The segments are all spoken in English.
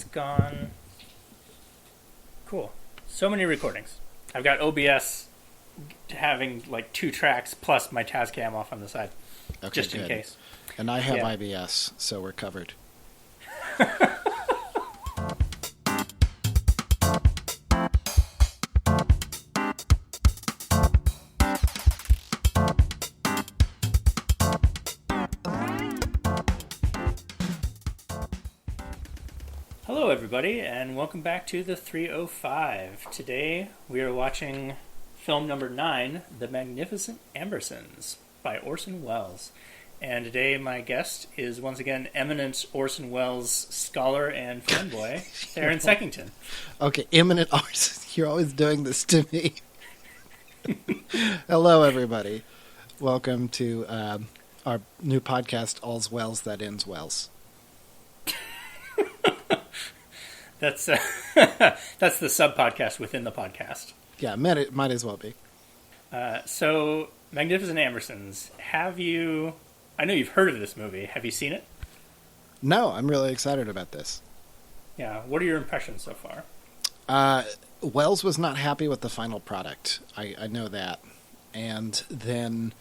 that's gone. Cool. So many recordings. I've got OBS having like 2 tracks plus my Tascam off on the side, just in case. And I have IBS, so we're covered. Hello everybody, and welcome back to the 305. Today we are watching film number 9, The Magnificent Ambersons by Orson Welles. And today my guest is once again eminent Orson Welles scholar and fanboy, Theron Seckington. Okay, eminent Orson, you're always doing this to me. Hello everybody. Welcome to our new podcast, All's Wells That Ends Wells. That's the sub-podcast within the podcast. Yeah, might as well be. So, Magnificent Ambersons, I know you've heard of this movie. Have you seen it? No, I'm really excited about this. Yeah, what are your impressions so far? Welles was not happy with the final product. I know that. And then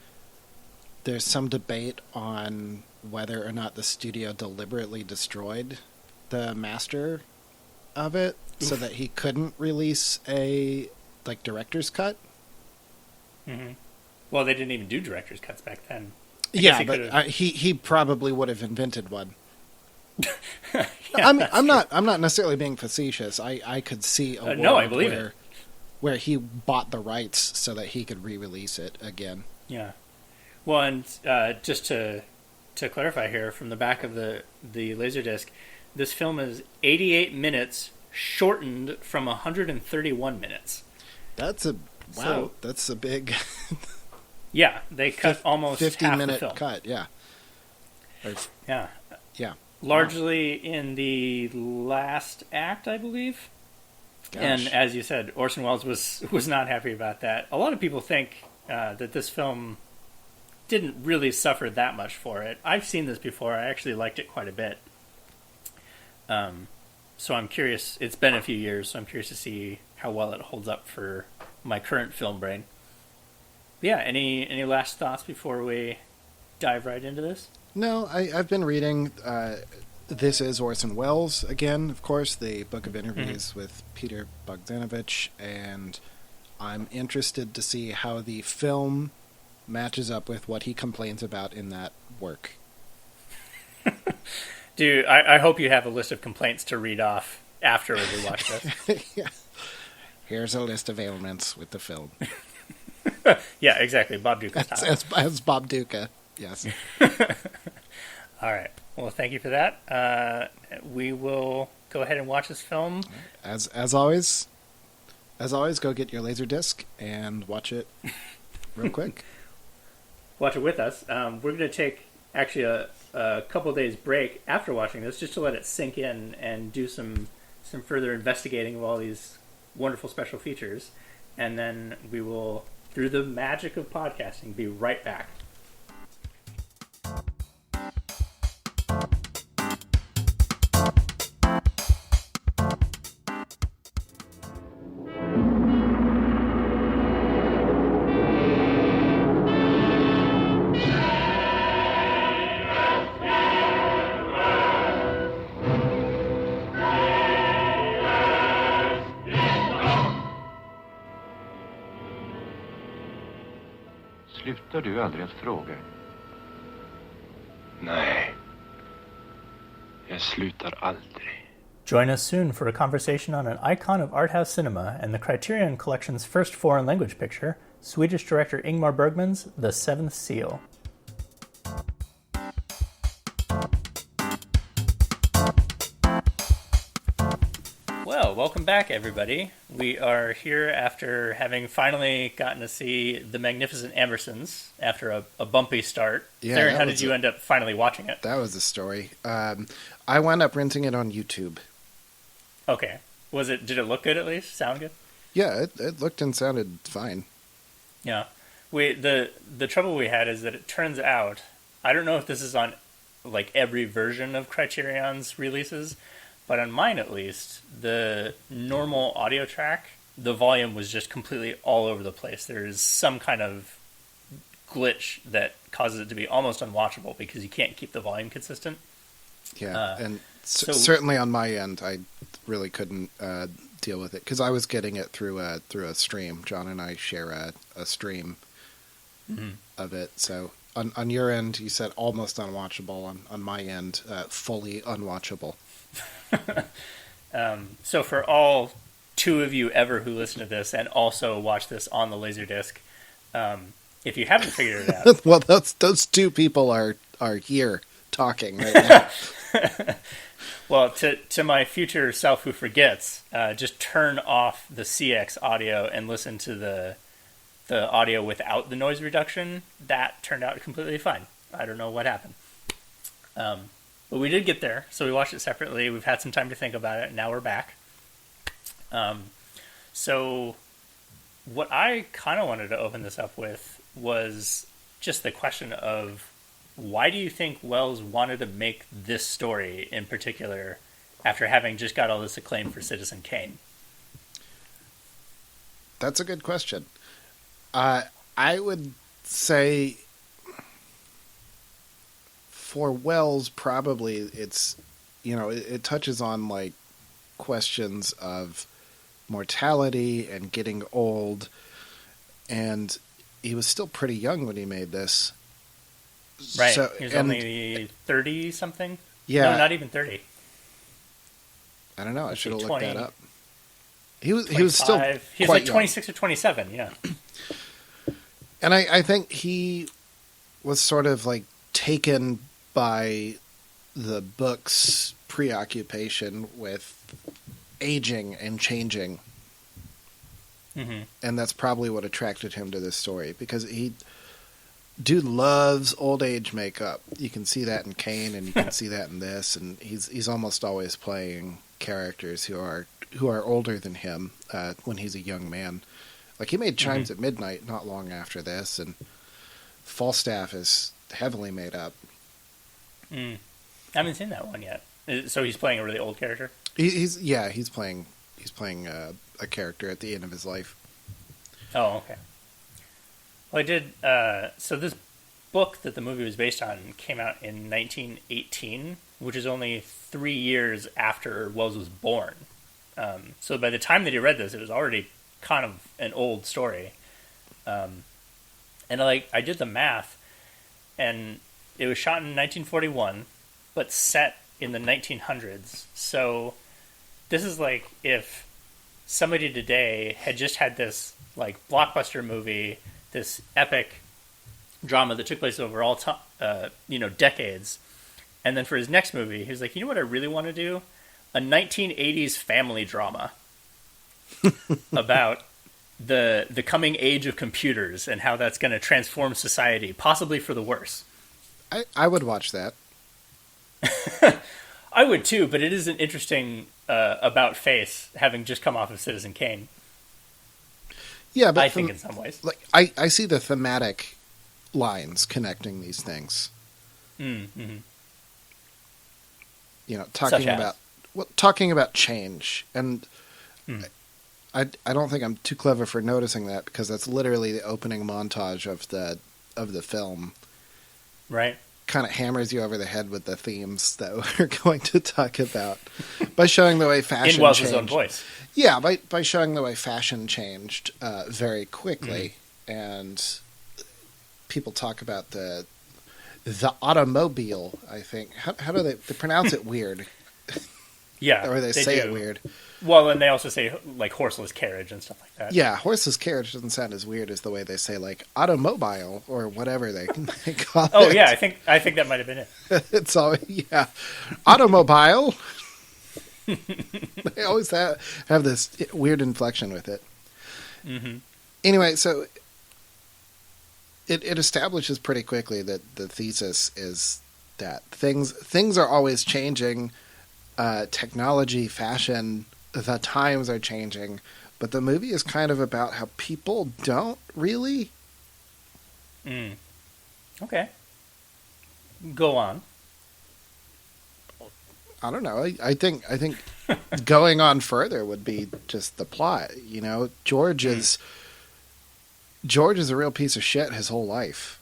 there's some debate on whether or not the studio deliberately destroyed the master of it so that he couldn't release a director's cut. Mm-hmm. Well, they didn't even do director's cuts back then. He probably would have invented one. Yeah, I'm not necessarily being facetious. I could see a world where he bought the rights so that he could re-release it again. Yeah. Well, and just to clarify here, from the back of the Laserdisc, this film is 88 minutes, shortened from 131 minutes. That's a big... Yeah, they cut almost 50 half minute the film. cut, yeah. Yeah. Largely in the last act, I believe. Gosh. And as you said, Orson Welles was not happy about that. A lot of people think that this film didn't really suffer that much for it. I've seen this before. I actually liked it quite a bit. So I'm curious. It's been a few years, so I'm curious to see how well it holds up for my current film brain. But yeah, any last thoughts before we dive right into this? No, I've been reading. This is Orson Welles again, of course, the book of interviews with Peter Bogdanovich, and I'm interested to see how the film matches up with what he complains about in that work. Dude, I hope you have a list of complaints to read off after we watch this. Yeah. Here's a list of ailments with the film. Yeah, exactly. Bob Duca style. As Bob Duca, yes. All right. Well, thank you for that. We will go ahead and watch this film. As always, go get your Laserdisc and watch it real quick. Watch it with us. We're going to take actually a couple days break after watching this just to let it sink in and do some further investigating of all these wonderful special features. And then we will, through the magic of podcasting, be right back. Slutar du aldrig att fråga? Nej. Jag slutar aldrig. Join us soon for a conversation on an icon of art house cinema and the Criterion Collection's first foreign language picture, Swedish director Ingmar Bergman's The Seventh Seal. Well, welcome back, everybody. We are here after having finally gotten to see The Magnificent Ambersons after a bumpy start. Yeah, Theron, how did you end up finally watching it? That was the story. I wound up renting it on YouTube. Okay. Did it look good at least? Sound good? Yeah, it looked and sounded fine. Yeah. The trouble we had is that it turns out, I don't know if this is on like every version of Criterion's releases, but on mine at least, the normal audio track, the volume was just completely all over the place. There's some kind of glitch that causes it to be almost unwatchable because you can't keep the volume consistent. Yeah, and certainly on my end, I really couldn't deal with it because I was getting it through a stream. John and I share a stream of it. So on your end, you said almost unwatchable. On my end, fully unwatchable. So for all two of you ever who listen to this and also watch this on the Laserdisc, if you haven't figured it out... Well, those two people are here talking right now. Well, to my future self who forgets, just turn off the CX audio and listen to the audio without the noise reduction. That turned out completely fine. I don't know what happened. But we did get there, so we watched it separately. We've had some time to think about it, and now we're back. So what I kind of wanted to open this up with was just the question of, why do you think Wells wanted to make this story in particular after having just got all this acclaim for Citizen Kane? That's a good question. I would say for Wells, probably it's, it touches on like questions of mortality and getting old, and he was still pretty young when he made this. Right. So, he was only 30-something? Yeah. No, not even 30. I don't know. I should have looked 20, that up. He was still he was like 26 young. Or 27, yeah. And I think he was sort of like taken by the book's preoccupation with aging and changing. Mm-hmm. And that's probably what attracted him to this story, because dude loves old age makeup. You can see that in Kane, and you can see that in this, and he's almost always playing characters who are older than him when he's a young man. Like, he made Chimes at Midnight not long after this, and Falstaff is heavily made up. I haven't seen that one yet. So he's playing a really old character? He's playing a character at the end of his life. Oh, okay. Well, I did. So this book that the movie was based on came out in 1918, which is only 3 years after Wells was born. So by the time that he read this, it was already kind of an old story. And I did the math, and it was shot in 1941, but set in the 1900s. So this is like if somebody today had just had this like blockbuster movie, this epic drama that took place over all decades, and then for his next movie, he was like, you know what I really want to do? A 1980s family drama about the coming age of computers and how that's going to transform society, possibly for the worse. I would watch that. I would too, but it is an interesting about face, having just come off of Citizen Kane. Yeah, but I think in some ways, like I see the thematic lines connecting these things. Mm-hmm. Talking about change, and I don't think I'm too clever for noticing that, because that's literally the opening montage of the film. Right. Kind of hammers you over the head with the themes that we're going to talk about by showing the way fashion in Wells' changed. own voice. Yeah, by showing the way fashion changed very quickly, and people talk about the automobile. I think how do they pronounce it weird? Yeah, or they say it weird. Well, and they also say like horseless carriage and stuff like that. Yeah, horseless carriage doesn't sound as weird as the way they say like automobile or whatever they call it. Oh yeah, I think that might have been it. It's always automobile. They always have this weird inflection with it. Mm-hmm. Anyway, so it establishes pretty quickly that the thesis is that things are always changing. Technology, fashion, the times are changing, but the movie is kind of about how people don't really. Okay. Go on. I don't know. I think going on further would be just the plot. You know, George is a real piece of shit his whole life.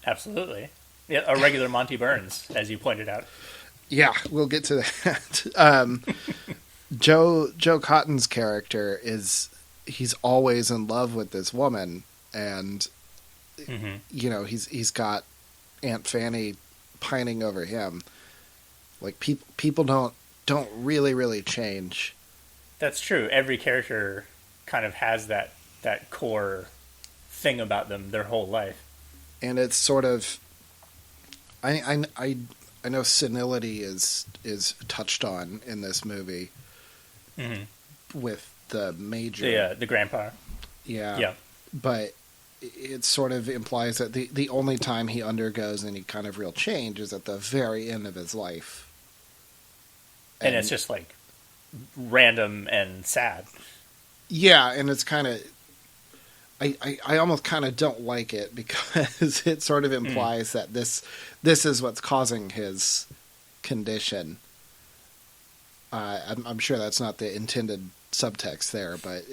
Absolutely. Yeah, a regular Monty Burns, as you pointed out. Yeah, we'll get to that. Joe Cotton's character he's always in love with this woman, and you know, he's got Aunt Fanny pining over him. Like people don't really change. That's true. Every character kind of has that core thing about them their whole life. And it's sort of, I know senility is touched on in this movie with the major, the grandpa. Yeah. But it sort of implies that the only time he undergoes any kind of real change is at the very end of his life. And it's just like random and sad. Yeah, and it's kind of, I almost kind of don't like it because it sort of implies that this is what's causing his condition. I'm sure that's not the intended subtext there, but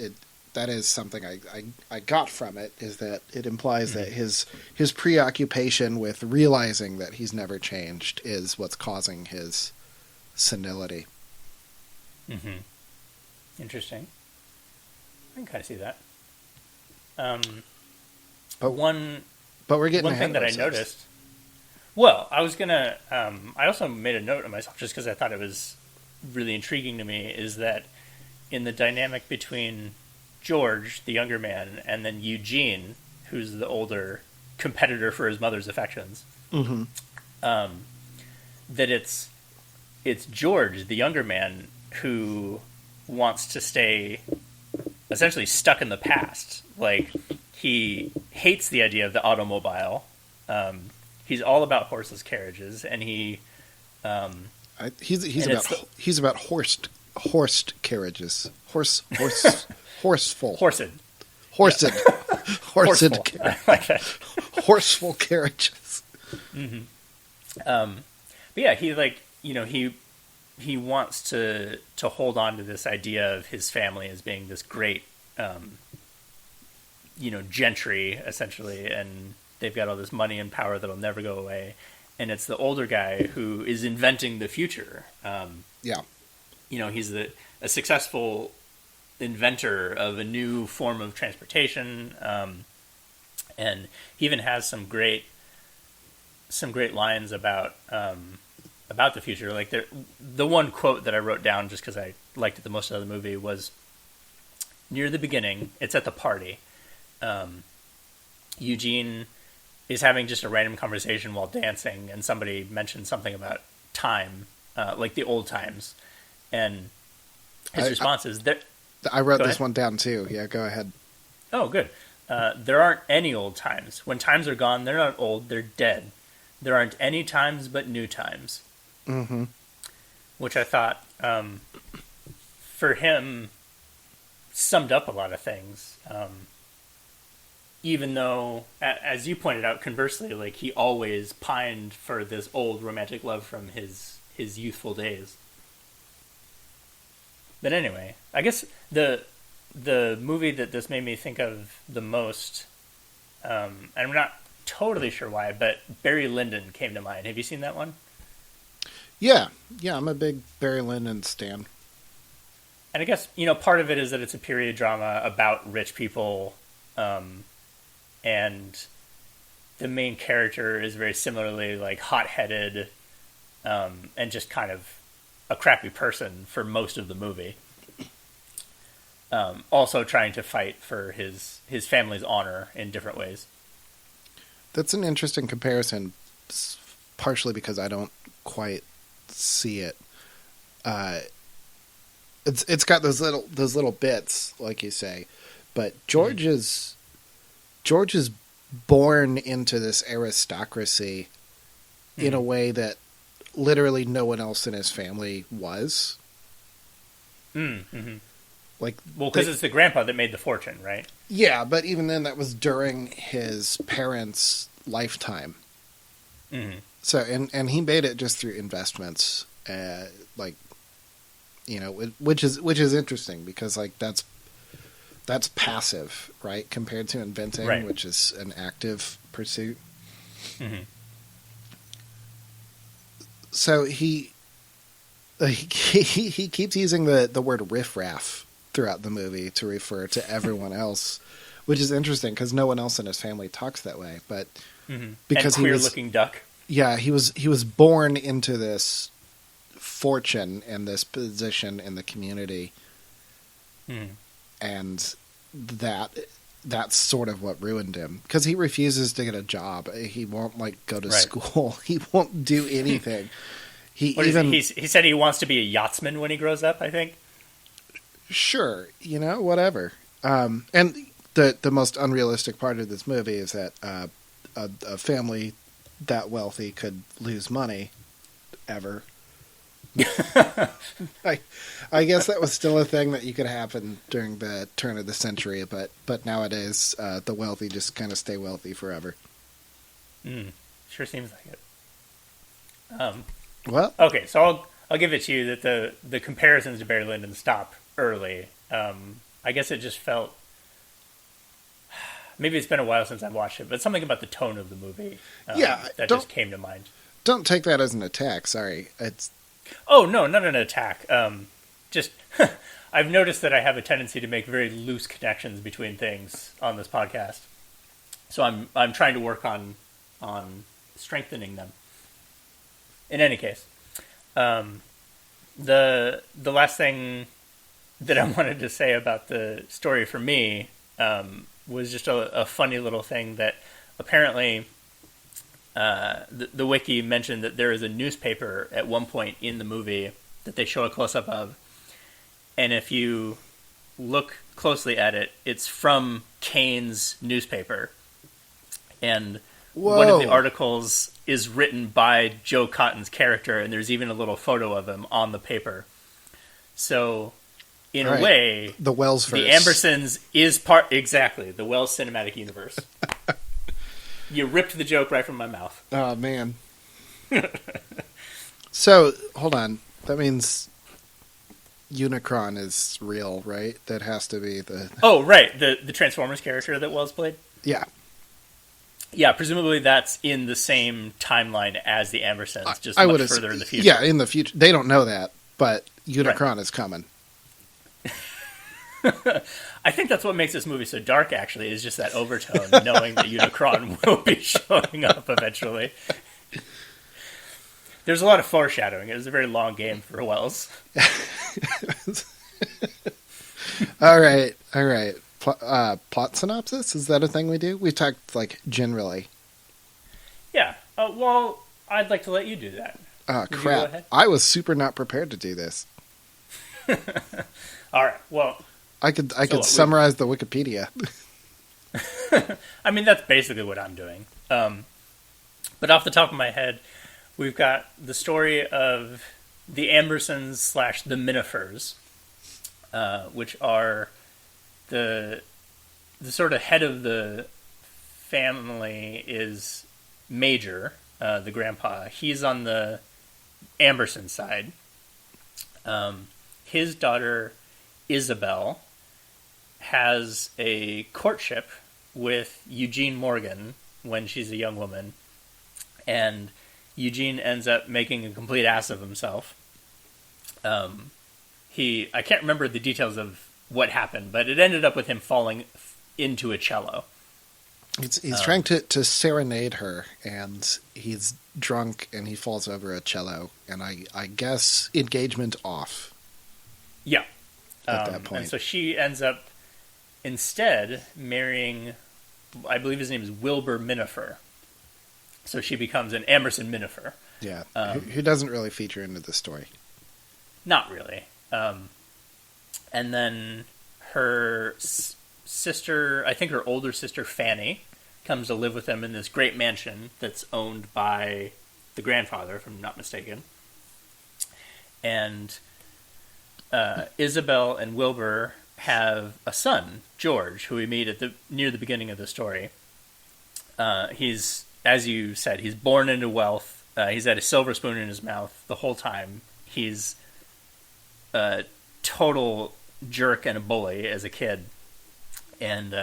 that is something I got from it, is that it implies that his preoccupation with realizing that he's never changed is what's causing his senility. Interesting. I can kind of see that. But we're getting one ahead thing that of I ourselves. noticed. Well, I was gonna. I also made a note of myself just because I thought it was really intriguing to me. Is that in the dynamic between George, the younger man, and then Eugene, who's the older competitor for his mother's affections, that it's George, the younger man, who wants to stay essentially stuck in the past. Like, he hates the idea of the automobile. He's all about horseless carriages, and he's about horsed carriages. Horseful. Horsed. I like that. Horseful carriages. But yeah, he wants to hold on to this idea of his family as being this great, gentry, essentially, and they've got all this money and power that'll never go away. And it's the older guy who is inventing the future. He's a successful inventor of a new form of transportation, and he even has some great lines about the future. Like the one quote that I wrote down just because I liked it the most out of the movie was near the beginning. It's at the party. Eugene is having just a random conversation while dancing, and somebody mentioned something about time, like the old times, and his response is that. I wrote this one down too. Yeah, go ahead. Oh, good. There aren't any old times. When times are gone, they're not old, they're dead. There aren't any times but new times. Mm-hmm. Which I thought, for him, summed up a lot of things. Even though, as you pointed out, conversely, like, he always pined for this old romantic love from his youthful days. But anyway, I guess the movie that this made me think of the most, and I'm not totally sure why, but Barry Lyndon came to mind. Have you seen that one? Yeah, I'm a big Barry Lyndon stan. And I guess, part of it is that it's a period drama about rich people, and the main character is very similarly, like, hot-headed, and just kind of a crappy person for most of the movie. Also trying to fight for his family's honor in different ways. That's an interesting comparison, partially because I don't quite see it. It's got those little bits, like you say, but George is born into this aristocracy in a way that literally no one else in his family was. Like, because it's the grandpa that made the fortune, right? Yeah, but even then, that was during his parents' lifetime. So and he made it just through investments, like, which is interesting because like that's passive, right, compared to inventing, right. which is an active pursuit. Mm-hmm. So he keeps using the word riffraff throughout the movie to refer to everyone else, which is interesting because no one else in his family talks that way. But because and queer-looking duck. Yeah, he was born into this fortune and this position in the community, and that's sort of what ruined him because he refuses to get a job. He won't like go to school. He won't do anything. He said he wants to be a yachtsman when he grows up, I think. Sure, whatever. And the most unrealistic part of this movie is that a family that wealthy could lose money ever. I guess that was still a thing that you could happen during the turn of the century, but nowadays the wealthy just kind of stay wealthy forever. Sure seems like it. Well, okay, so I'll give it to you that the comparisons to Barry Lyndon stop early. I guess it just felt, maybe it's been a while since I've watched it, but something about the tone of the movie that just came to mind. Don't take that as an attack. Sorry, it's. Oh no, not an attack. Just I've noticed that I have a tendency to make very loose connections between things on this podcast, so I'm trying to work on strengthening them. In any case, the last thing that I wanted to say about the story for me was just a funny little thing that apparently the wiki mentioned that there is a newspaper at one point in the movie that they show a close-up of, and if you look closely at it, it's from Kane's newspaper, and one of the articles is written by Joe Cotton's character, and there's even a little photo of him on the paper. So, in a way, the Wells verse. The Ambersons is the Wells cinematic universe. You ripped the joke right from my mouth. Oh, man. So, hold on. That means Unicron is real, right? That has to be the... Oh, right. The Transformers character that Wells played? Yeah. Yeah, presumably that's in the same timeline as the Ambersons, just much further in the future. Yeah, in the future. They don't know that, but Unicron is coming. I think that's what makes this movie so dark, actually, is just that overtone, knowing that Unicron will be showing up eventually. There's a lot of foreshadowing. It was a very long game for Wells. All right. Plot synopsis? Is that a thing we do? We talked, like, generally. Yeah. Well, I'd like to let you do that. Oh, crap. I was super not prepared to do this. All right. Well, I could summarize the Wikipedia. I mean, that's basically what I'm doing. But off the top of my head, we've got the story of the Ambersons / the Minifers, which are the sort of head of the family is Major, the grandpa. He's on the Amberson side. His daughter Isabel has a courtship with Eugene Morgan when she's a young woman, and Eugene ends up making a complete ass of himself. I can't remember the details of what happened, but it ended up with him falling into a cello. He's trying to serenade her, and he's drunk, and he falls over a cello, and I guess engagement off. Yeah. At that point. And so she ends up instead marrying, I believe his name is Wilbur Minifer. So she becomes an Amberson Minifer. Yeah, who doesn't really feature into the story. Not really. And then her sister, I think her older sister Fanny, comes to live with them in this great mansion that's owned by the grandfather, if I'm not mistaken. And Isabel and Wilbur have a son, George, who we meet near the beginning of the story. He's, as you said, he's born into wealth. He's had a silver spoon in his mouth the whole time. He's a total jerk and a bully as a kid. And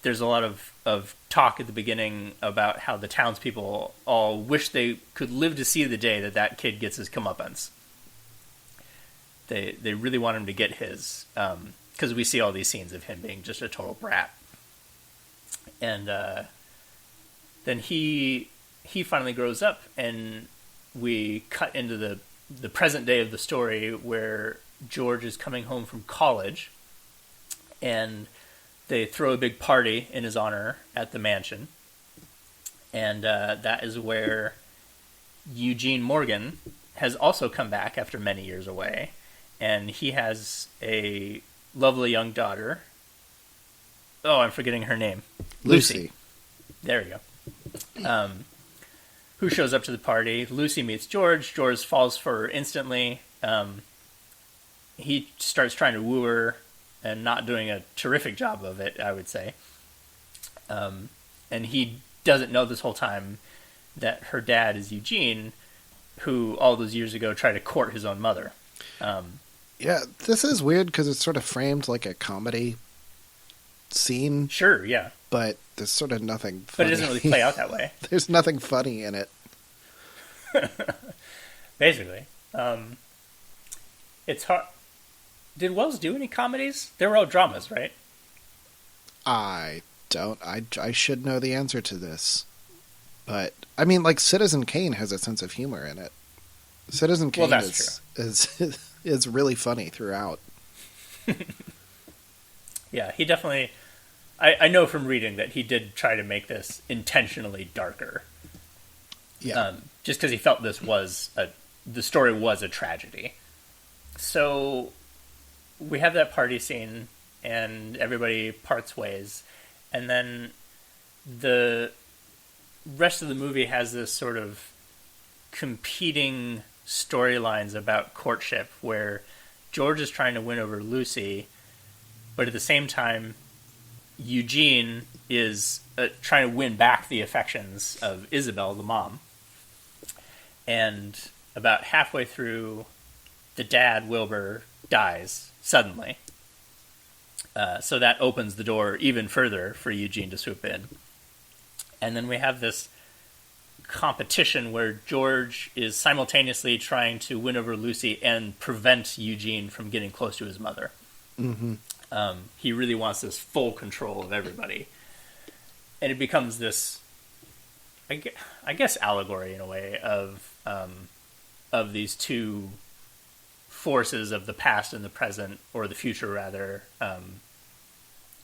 there's a lot of talk at the beginning about how the townspeople all wish they could live to see the day that kid gets his comeuppance. They really want him to get his, because we see all these scenes of him being just a total brat. And then he finally grows up, and we cut into the present day of the story where George is coming home from college, and they throw a big party in his honor at the mansion. And that is where Eugene Morgan has also come back after many years away. And he has a lovely young daughter. Oh, I'm forgetting her name. Lucy. There we go. Who shows up to the party. Lucy meets George. George falls for her instantly. He starts trying to woo her and not doing a terrific job of it, I would say. And he doesn't know this whole time that her dad is Eugene, who all those years ago tried to court his own mother. Yeah, this is weird because it's sort of framed like a comedy scene. Sure, yeah. But there's sort of nothing funny. But it doesn't really play out that way. There's nothing funny in it. Basically. It's hard. Did Wells do any comedies? They were all dramas, right? I don't. I should know the answer to this. But, I mean, like, Citizen Kane has a sense of humor in it. Citizen Kane is really funny throughout. Yeah, he definitely... I know from reading that he did try to make this intentionally darker. Yeah. Just because he felt the story was a tragedy. So we have that party scene, and everybody parts ways. And then the rest of the movie has this sort of competing storylines about courtship, where George is trying to win over Lucy, but at the same time, Eugene is trying to win back the affections of Isabel, the mom. And about halfway through, the dad, Wilbur, dies suddenly. So that opens the door even further for Eugene to swoop in. And then we have this competition where George is simultaneously trying to win over Lucy and prevent Eugene from getting close to his mother. Mm-hmm. He really wants this full control of everybody. And it becomes this, I guess, allegory in a way of these two forces of the past and the present, or the future rather,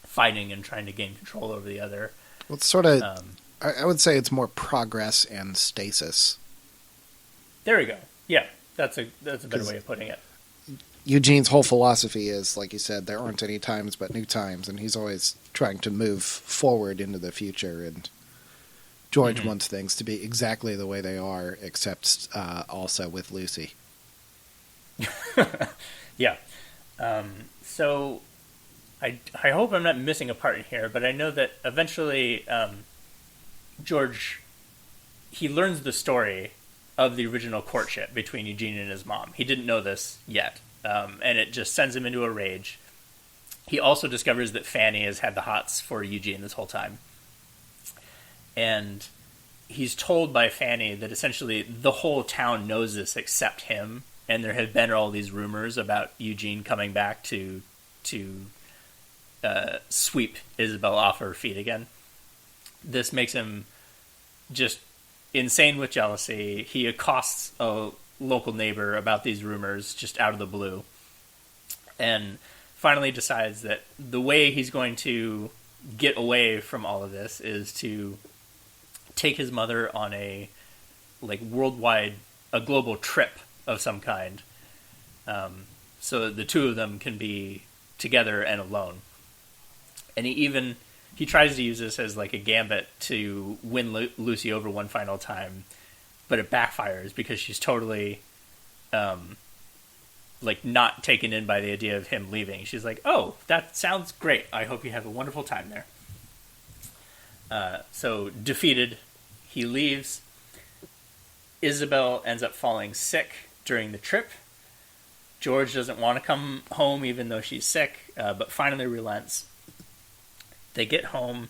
fighting and trying to gain control over the other. Well, it's sort of, I would say it's more progress and stasis. There we go. Yeah, that's a better way of putting it. Eugene's whole philosophy is, like you said, there aren't any times but new times, and he's always trying to move forward into the future, and George wants things to be exactly the way they are, except also with Lucy. Yeah. So I hope I'm not missing a part in here, but I know that eventually George, he learns the story of the original courtship between Eugene and his mom. He didn't know this yet, and it just sends him into a rage. He also discovers that Fanny has had the hots for Eugene this whole time. And he's told by Fanny that essentially the whole town knows this except him, and there have been all these rumors about Eugene coming back to sweep Isabel off her feet again. This makes him just insane with jealousy. He accosts a local neighbor about these rumors just out of the blue, and finally decides that the way he's going to get away from all of this is to take his mother on a global trip of some kind, so that the two of them can be together and alone. And he tries to use this as like a gambit to win Lucy over one final time, but it backfires because she's totally not taken in by the idea of him leaving. She's like, "Oh, that sounds great. I hope you have a wonderful time there." So defeated, he leaves. Isabel ends up falling sick during the trip. George doesn't want to come home even though she's sick, but finally relents. They get home.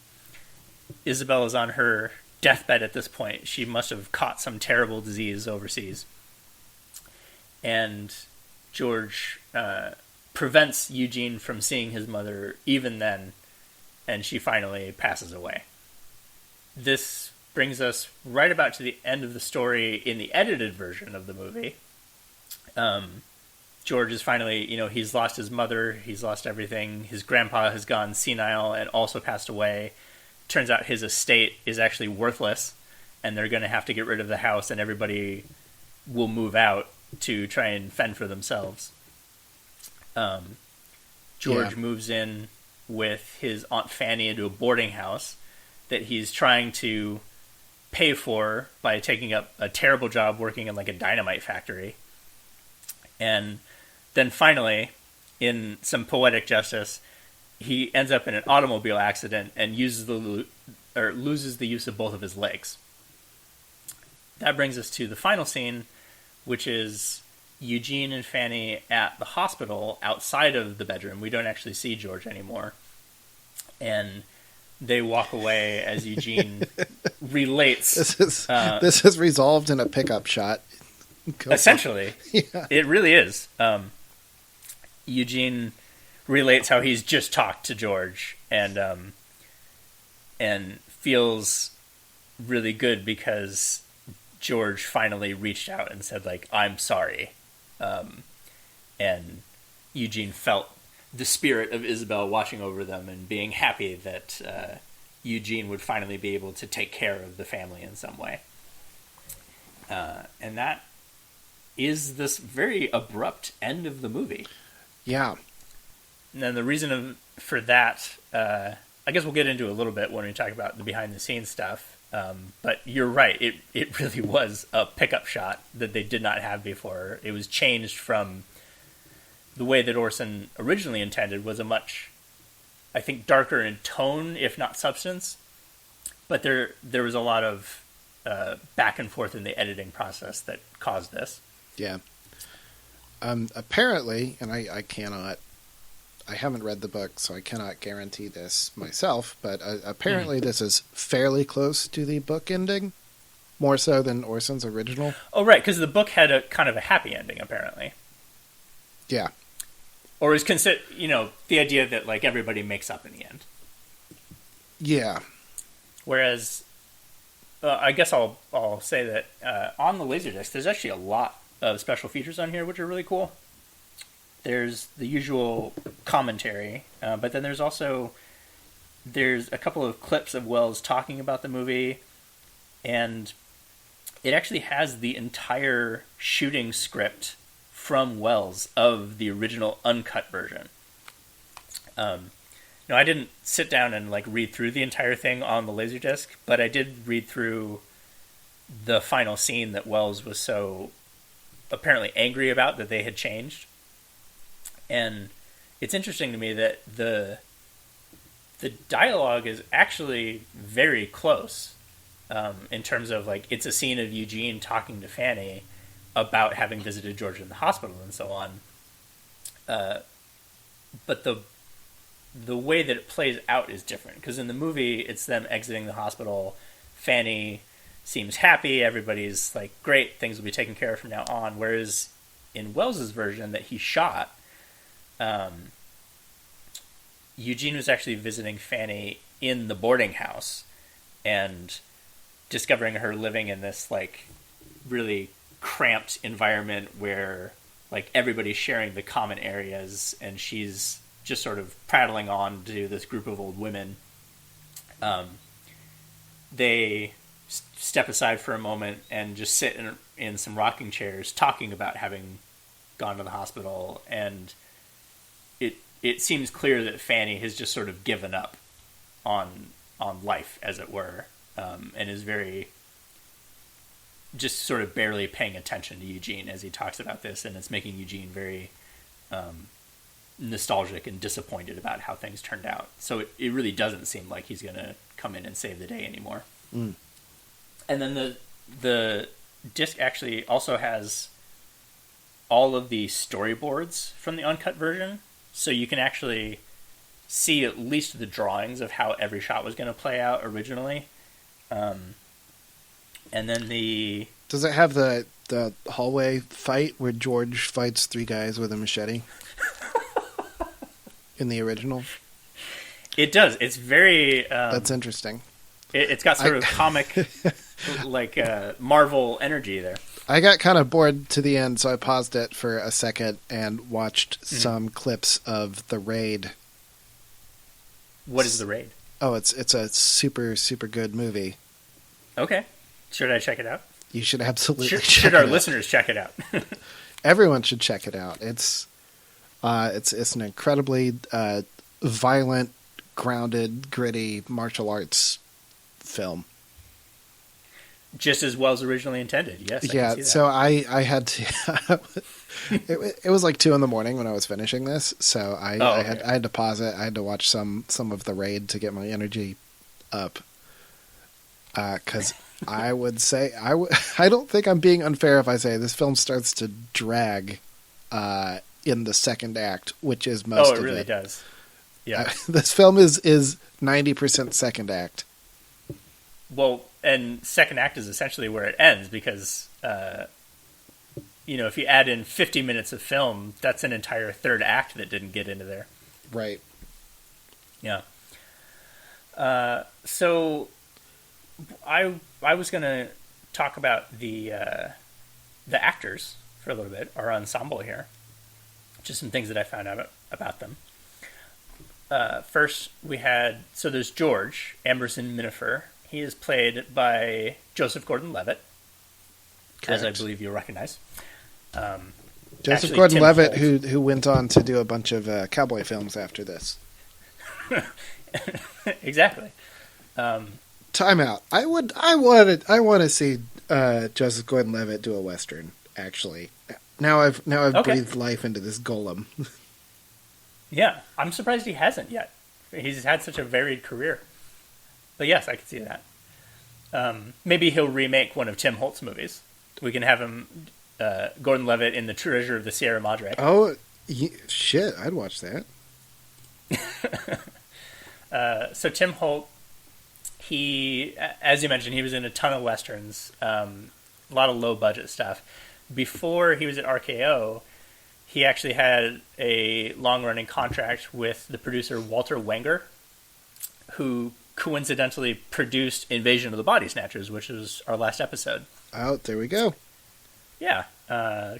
Isabel is on her deathbed at this point. She must have caught some terrible disease overseas. And George prevents Eugene from seeing his mother even then, and she finally passes away. This brings us right about to the end of the story in the edited version of the movie. George is finally, he's lost his mother, he's lost everything. His grandpa has gone senile and also passed away. Turns out his estate is actually worthless, and they're going to have to get rid of the house, and everybody will move out to try and fend for themselves. George moves in with his Aunt Fanny into a boarding house that he's trying to pay for by taking up a terrible job working in like a dynamite factory. And then finally, in some poetic justice, he ends up in an automobile accident and loses the use of both of his legs. That brings us to the final scene, which is Eugene and Fanny at the hospital outside of the bedroom. We don't actually see George anymore. And they walk away as Eugene relates. This is resolved in a pickup shot. Essentially. Yeah. It really is. Eugene relates how he's just talked to George and feels really good because George finally reached out and said, like, I'm sorry. And Eugene felt the spirit of Isabel watching over them and being happy that Eugene would finally be able to take care of the family in some way. And that is this very abrupt end of the movie. Yeah. And then the reason for that, I guess we'll get into a little bit when we talk about the behind-the-scenes stuff. But you're right. It really was a pickup shot that they did not have before. It was changed from the way that Orson originally intended, was a much, I think, darker in tone, if not substance. But there was a lot of back and forth in the editing process that caused this. Yeah. Apparently, and I haven't read the book, so I cannot guarantee this myself, but apparently this is fairly close to the book ending, more so than Orson's original. Oh, right, because the book had a kind of a happy ending, apparently. Yeah. Or is the idea that like everybody makes up in the end. Yeah. Whereas, I guess I'll say that on the Laserdisc, there's actually a lot of special features on here, which are really cool. There's the usual commentary, but then there's a couple of clips of Wells talking about the movie, and it actually has the entire shooting script from Wells of the original uncut version. I didn't sit down and like read through the entire thing on the Laserdisc, but I did read through the final scene that Wells was so apparently angry about that they had changed. And it's interesting to me that the dialogue is actually very close in terms of like it's a scene of Eugene talking to Fanny about having visited George in the hospital and so on. But the way that it plays out is different, because in the movie it's them exiting the hospital. Fanny seems happy, everybody's like, great, things will be taken care of from now on. Whereas in Wells's version that he shot, Eugene was actually visiting Fanny in the boarding house and discovering her living in this like really cramped environment where like everybody's sharing the common areas, and she's just sort of prattling on to this group of old women. They step aside for a moment and just sit in some rocking chairs talking about having gone to the hospital, and it seems clear that Fanny has just sort of given up on life, as it were, and is very just sort of barely paying attention to Eugene as he talks about this, and it's making Eugene very nostalgic and disappointed about how things turned out. So it really doesn't seem like he's going to come in and save the day anymore. Mm. And then the disc actually also has all of the storyboards from the uncut version, so you can actually see at least the drawings of how every shot was going to play out originally. And then Does it have the hallway fight where George fights three guys with a machete? In the original? It does. It's very... That's interesting. It's got sort of comic, like, Marvel energy there. I got kind of bored to the end, so I paused it for a second and watched some clips of The Raid. What is The Raid? Oh, it's a super, super good movie. Okay. Should I check it out? You should absolutely check should it our out. listeners check it out? Everyone should check it out. It's an incredibly violent, grounded, gritty martial arts film. Just as Wells originally intended. Yes. I Yeah. can see that. So I had to. it was like 2 a.m. when I was finishing this, so I had to pause it. I had to watch some of The Raid to get my energy up. Because I would say I don't think I'm being unfair if I say this film starts to drag in the second act, which is most of it. Oh, it really does. Yeah. This film is 90% second act. Well, and second act is essentially where it ends because, if you add in 50 minutes of film, that's an entire third act that didn't get into there. Right. Yeah. So I was going to talk about the actors for a little bit, our ensemble here. Just some things that I found out about them. First, there's George Amberson Minifer. He is played by Joseph Gordon-Levitt, as I believe you'll recognize. Joseph Gordon-Levitt, who went on to do a bunch of cowboy films after this. Exactly. Time out. I want to see Joseph Gordon-Levitt do a Western. Actually, now I've breathed life into this golem. Yeah, I'm surprised he hasn't yet. He's had such a varied career. But yes, I can see that. Maybe he'll remake one of Tim Holt's movies. We can have him, Gordon-Levitt, in The Treasure of the Sierra Madre. Oh, shit! I'd watch that. So Tim Holt, he, as you mentioned, he was in a ton of westerns, a lot of low-budget stuff. Before he was at RKO, he actually had a long-running contract with the producer Walter Wenger, who coincidentally produced Invasion of the Body Snatchers, which was our last episode. Oh, there we go. Yeah.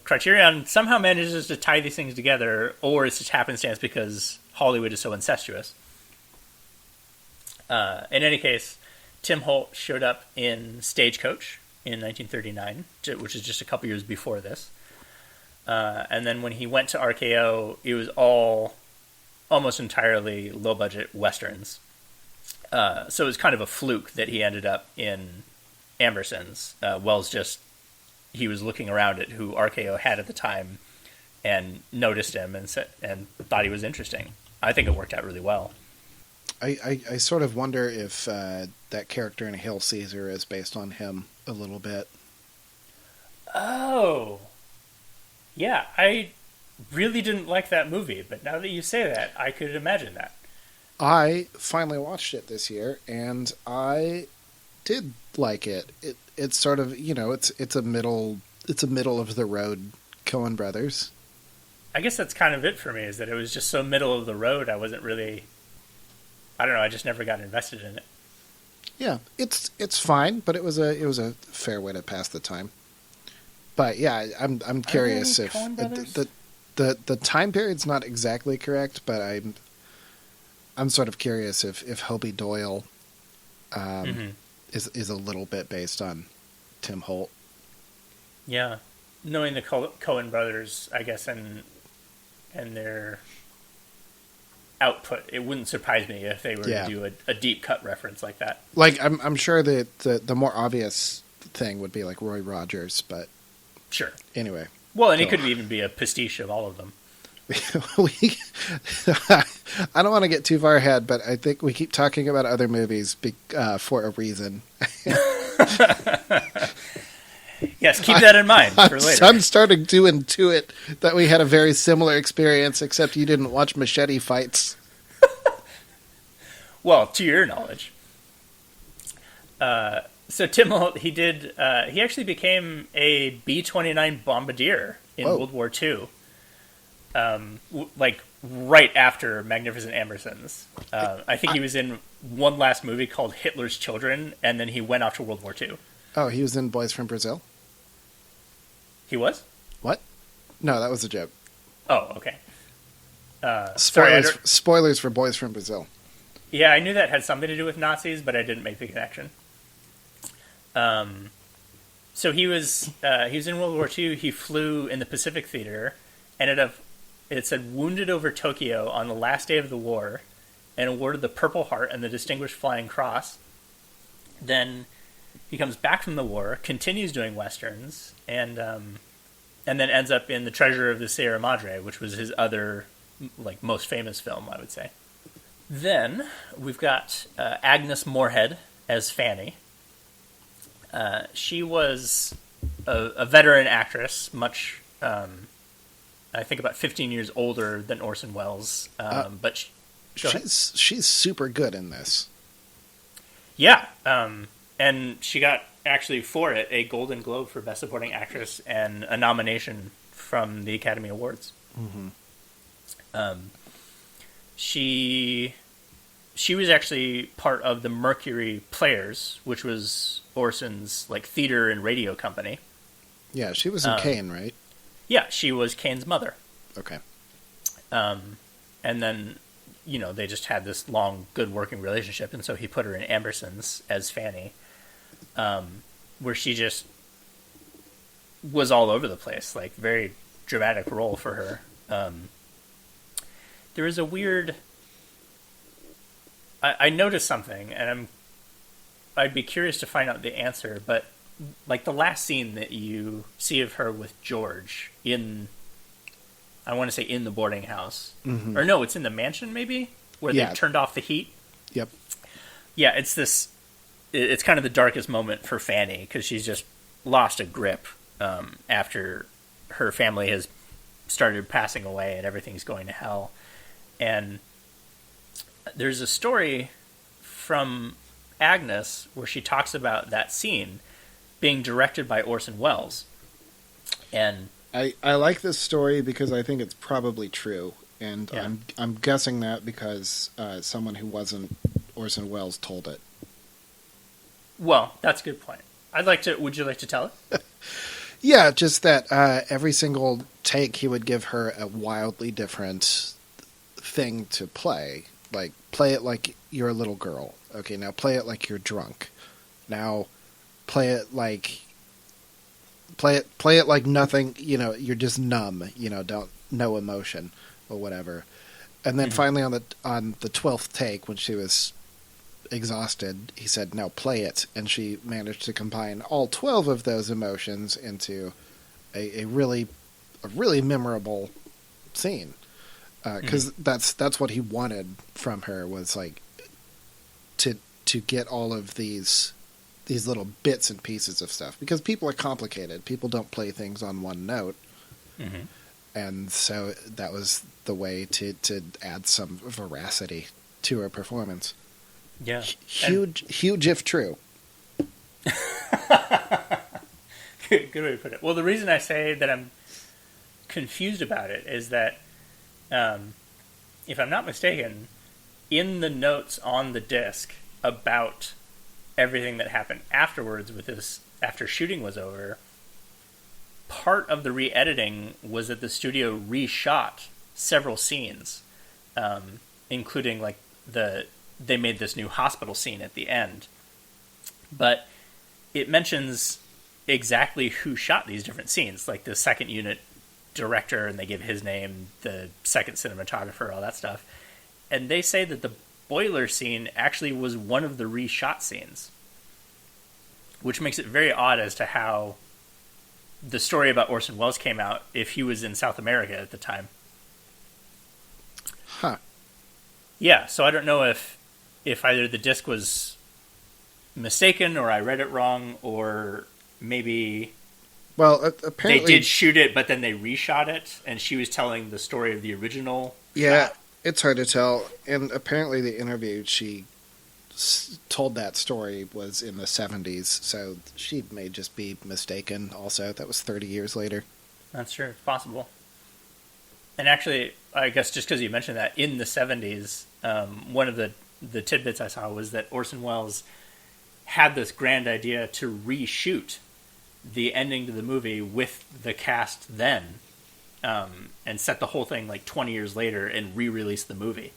Criterion somehow manages to tie these things together, or it's just happenstance because Hollywood is so incestuous. In any case, Tim Holt showed up in Stagecoach in 1939, which is just a couple years before this. And then when he went to RKO, it was all almost entirely low-budget westerns. So it was kind of a fluke that he ended up in Ambersons. Wells he was looking around at who RKO had at the time and noticed him and thought he was interesting. I think it worked out really well. I sort of wonder if that character in Hail Caesar is based on him a little bit. Oh. Yeah, I really didn't like that movie, but now that you say that, I could imagine that. I finally watched it this year, and I did like it. It's sort of, it's a middle of the road Coen Brothers. I guess that's kind of it for me, is that it was just so middle of the road. I wasn't really, I don't know, I just never got invested in it. Yeah, it's fine, but it was a fair way to pass the time. But yeah, I'm curious if the time period's not exactly correct, but I'm sort of curious if Hobie Doyle is a little bit based on Tim Holt. Yeah, knowing the Coen brothers, I guess, and their output, it wouldn't surprise me if they were to do a deep cut reference like that. Like I'm sure that the more obvious thing would be like Roy Rogers, but sure. Anyway, well, and it could even be a pastiche of all of them. I don't want to get too far ahead, but I think we keep talking about other movies for a reason. Yes, keep that in mind for later. I'm starting to intuit that we had a very similar experience, except you didn't watch machete fights. Well, to your knowledge. So Timmel, he actually became a B-29 bombardier in Whoa. World War II. Like right after Magnificent Ambersons. I think he was in one last movie called Hitler's Children, and then he went off to World War II. Oh, he was in Boys from Brazil? He was? What? No, that was a joke. Oh, okay. Spoilers for Boys from Brazil. Yeah, I knew that had something to do with Nazis, but I didn't make the connection. So he was in World War II. He flew in the Pacific Theater, it said wounded over Tokyo on the last day of the war, and awarded the Purple Heart and the Distinguished Flying Cross. Then he comes back from the war, continues doing westerns, and then ends up in The Treasure of the Sierra Madre, which was his other most famous film, I would say. Then we've got Agnes Moorehead as Fanny. She was a veteran actress, much, I think about 15 years older than Orson Welles. But she's super good in this. Yeah, and she got, actually for it, a Golden Globe for Best Supporting Actress and a nomination from the Academy Awards. Mm-hmm. She was actually part of the Mercury Players, which was Orson's theater and radio company. Yeah, she was in Kane, right? Yeah, she was Kane's mother. Okay. And then, they just had this long, good working relationship, and so he put her in Ambersons as Fanny, where she just was all over the place, very dramatic role for her. There was a weird... I noticed something, and I'd be curious to find out the answer, but the last scene that you see of her with George I want to say in the boarding house. Mm-hmm. Or no, it's in the mansion maybe, where they turned off the heat. Yep. Yeah, it's kind of the darkest moment for Fanny, because she's just lost a grip after her family has started passing away and everything's going to hell. And there's a story from Agnes where she talks about that scene being directed by Orson Welles. And I like this story because I think it's probably true, and yeah. I'm guessing that because someone who wasn't Orson Welles told it. Well, that's a good point. Would you like to tell it? Yeah, just that every single take he would give her a wildly different thing to play. Play it like you're a little girl. Okay, now play it like you're drunk. Now play it like nothing, you're just numb, no emotion or whatever. And then finally on the 12th take, when she was exhausted, he said, "Now play it." And she managed to combine all 12 of those emotions into a really memorable scene. Because that's what he wanted from her, was to get all of these little bits and pieces of stuff, because people are complicated. People don't play things on one note. Mm-hmm. And so that was the way to add some veracity to her performance. Yeah. Huge if true. Good way to put it. Well, the reason I say that I'm confused about it is that if I'm not mistaken, in the notes on the disc about everything that happened afterwards with this, after shooting was over, part of the re-editing was that the studio reshot several scenes, including they made this new hospital scene at the end. But it mentions exactly who shot these different scenes, like the second unit director, and they give his name, the second cinematographer, all that stuff. And they say that the boiler scene actually was one of the reshot scenes, which makes it very odd as to how the story about Orson Welles came out if he was in South America at the time. Huh. Yeah, so I don't know if either the disc was mistaken or I read it wrong, or maybe Well, They apparently did shoot it, but then they reshot it, and she was telling the story of the original yeah, shot. it's hard to tell. And apparently, the interview she told that story was in the 70s, so she may just be mistaken. Also, that was 30 years later. That's true. It's possible. And actually, I guess just because you mentioned that, in the 70s, one of the tidbits I saw was that Orson Welles had this grand idea to reshoot the ending to the movie with the cast then, and set the whole thing like 20 years later and re-release the movie.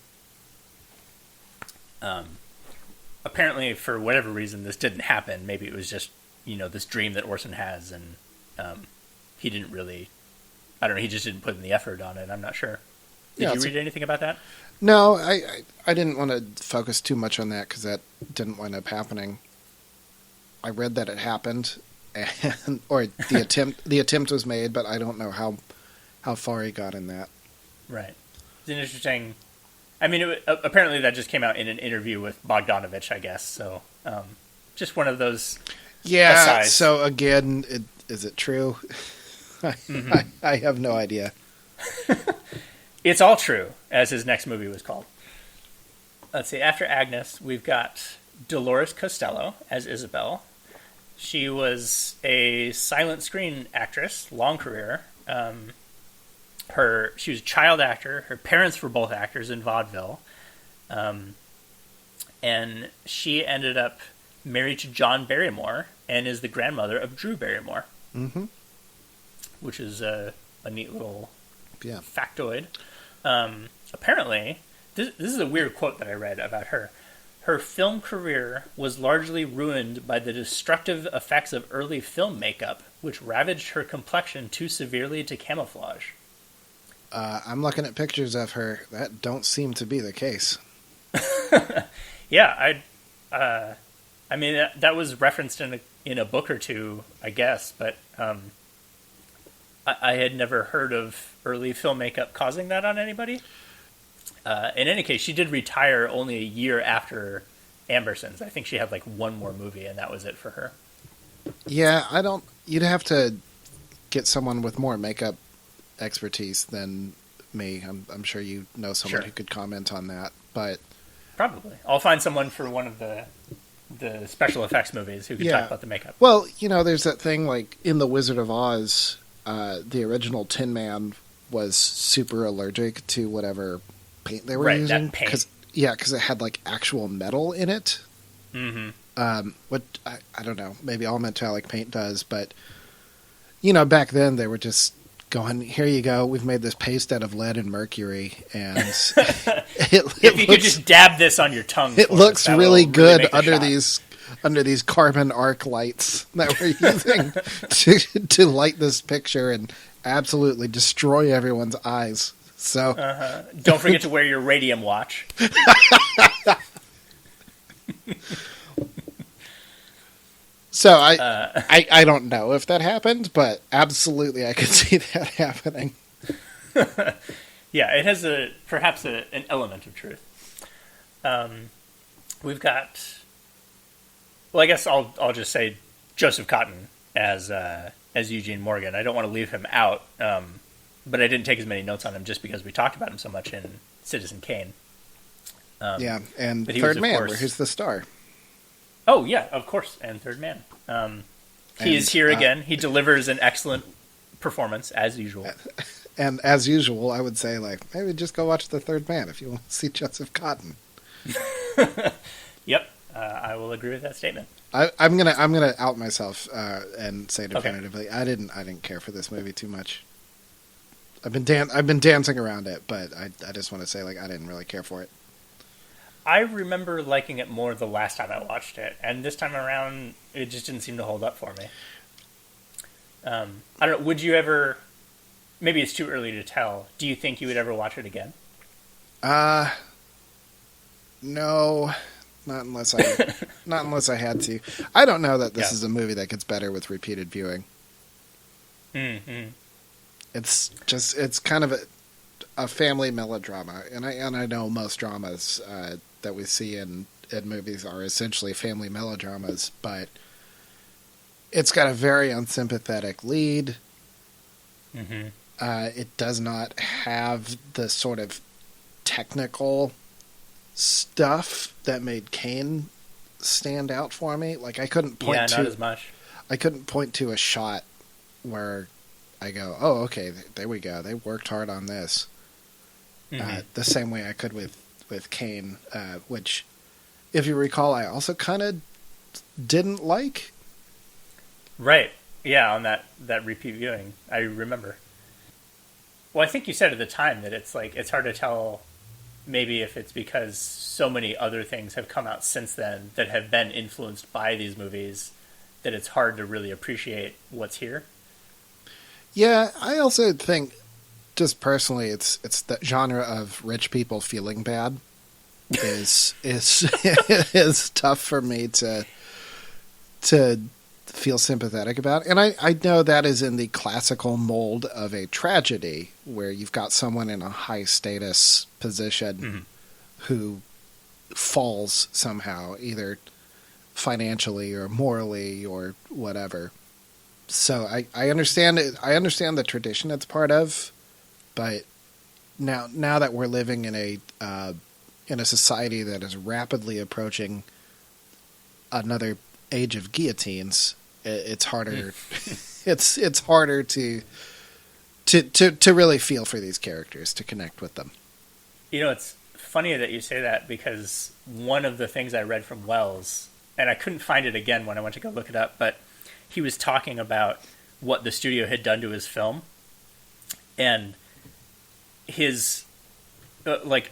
Apparently, for whatever reason, this didn't happen. Maybe it was just, this dream that Orson has, and he didn't really, I don't know, he just didn't put in the effort on it. I'm not sure. Did you read anything about that? No, I didn't want to focus too much on that because that didn't wind up happening. I read that it happened, or the attempt was made, but I don't know how far he got in that. Right. It's an interesting. I mean, apparently that just came out in an interview with Bogdanovich, I guess. So, just one of those. Yeah. asides. So again, is it true? I have no idea. It's all true, as his next movie was called. Let's see. After Agnes, we've got Dolores Costello as Isabel. She was a silent screen actress, long career. She was a child actor. Her parents were both actors in vaudeville. And she ended up married to John Barrymore and is the grandmother of Drew Barrymore. Mm-hmm. Which is a neat little factoid. Apparently, this is a weird quote that I read about her. Her film career was largely ruined by the destructive effects of early film makeup, which ravaged her complexion too severely to camouflage. I'm looking at pictures of her. That don't seem to be the case. Yeah, I mean that was referenced in a book or two, I guess, but I had never heard of early film makeup causing that on anybody. In any case, she did retire only a year after Ambersons. I think she had like one more movie, and that was it for her. Yeah, you'd have to get someone with more makeup expertise than me. I'm sure you know someone who could comment on that, but probably I'll find someone for one of the special effects movies who can talk about the makeup. Well, there's that thing like in The Wizard of Oz, the original Tin Man was super allergic to whatever paint they were using. That paint. Because it had like actual metal in it. Mm-hmm. What I don't know, maybe all metallic paint does, but back then they were just going, here you go, we've made this paste out of lead and mercury, and if you could just dab this on your tongue, it looks really good really under these carbon arc lights that we're using to light this picture and absolutely destroy everyone's eyes. So don't forget to wear your radium watch. So I don't know if that happened, but absolutely I could see that happening. Yeah, it has perhaps an element of truth. We've got, well, I guess I'll just say Joseph Cotten as Eugene Morgan. I don't want to leave him out, but I didn't take as many notes on him just because we talked about him so much in Citizen Kane. And Third Man, where he's the star. Oh, yeah, of course, and Third Man. He is here again. He delivers an excellent performance, as usual. And as usual, I would say, maybe just go watch The Third Man if you want to see Joseph Cotten. Yep, I will agree with that statement. I'm gonna out myself and say definitively, okay. I didn't care for this movie too much. I've been dancing around it, but I just want to say, I didn't really care for it. I remember liking it more the last time I watched it, and this time around, it just didn't seem to hold up for me. I don't know, would you ever, maybe it's too early to tell, do you think you would ever watch it again? No, not unless I had to. I don't know that this is a movie that gets better with repeated viewing. Mm-hmm. It's kind of a family melodrama, and I know most dramas that we see in movies are essentially family melodramas, but It's got a very unsympathetic lead. Mm-hmm. It does not have the sort of technical stuff that made Kane stand out for me. Like I couldn't point not as much. I couldn't point to a shot where I go, "Oh, okay, there we go. They worked hard on this." Mm-hmm. The same way I could with Kane, which, if you recall, I also kind of didn't like. Right. Yeah, on that repeat viewing, I remember. Well, I think you said at the time that it's hard to tell maybe if it's because so many other things have come out since then that have been influenced by these movies that it's hard to really appreciate what's here. Yeah, I also think, just personally, it's the genre of rich people feeling bad is is tough for me to feel sympathetic about. And I know that is in the classical mold of a tragedy where you've got someone in a high status position who falls somehow, either financially or morally or whatever. So I understand it. I understand the tradition it's part of, but now that we're living in a society that is rapidly approaching another age of guillotines, it's harder. it's harder to really feel for these characters, to connect with them. You know, it's funny that you say that because one of the things I read from Wells, and I couldn't find it again when I went to go look it up, but he was talking about what the studio had done to his film, and his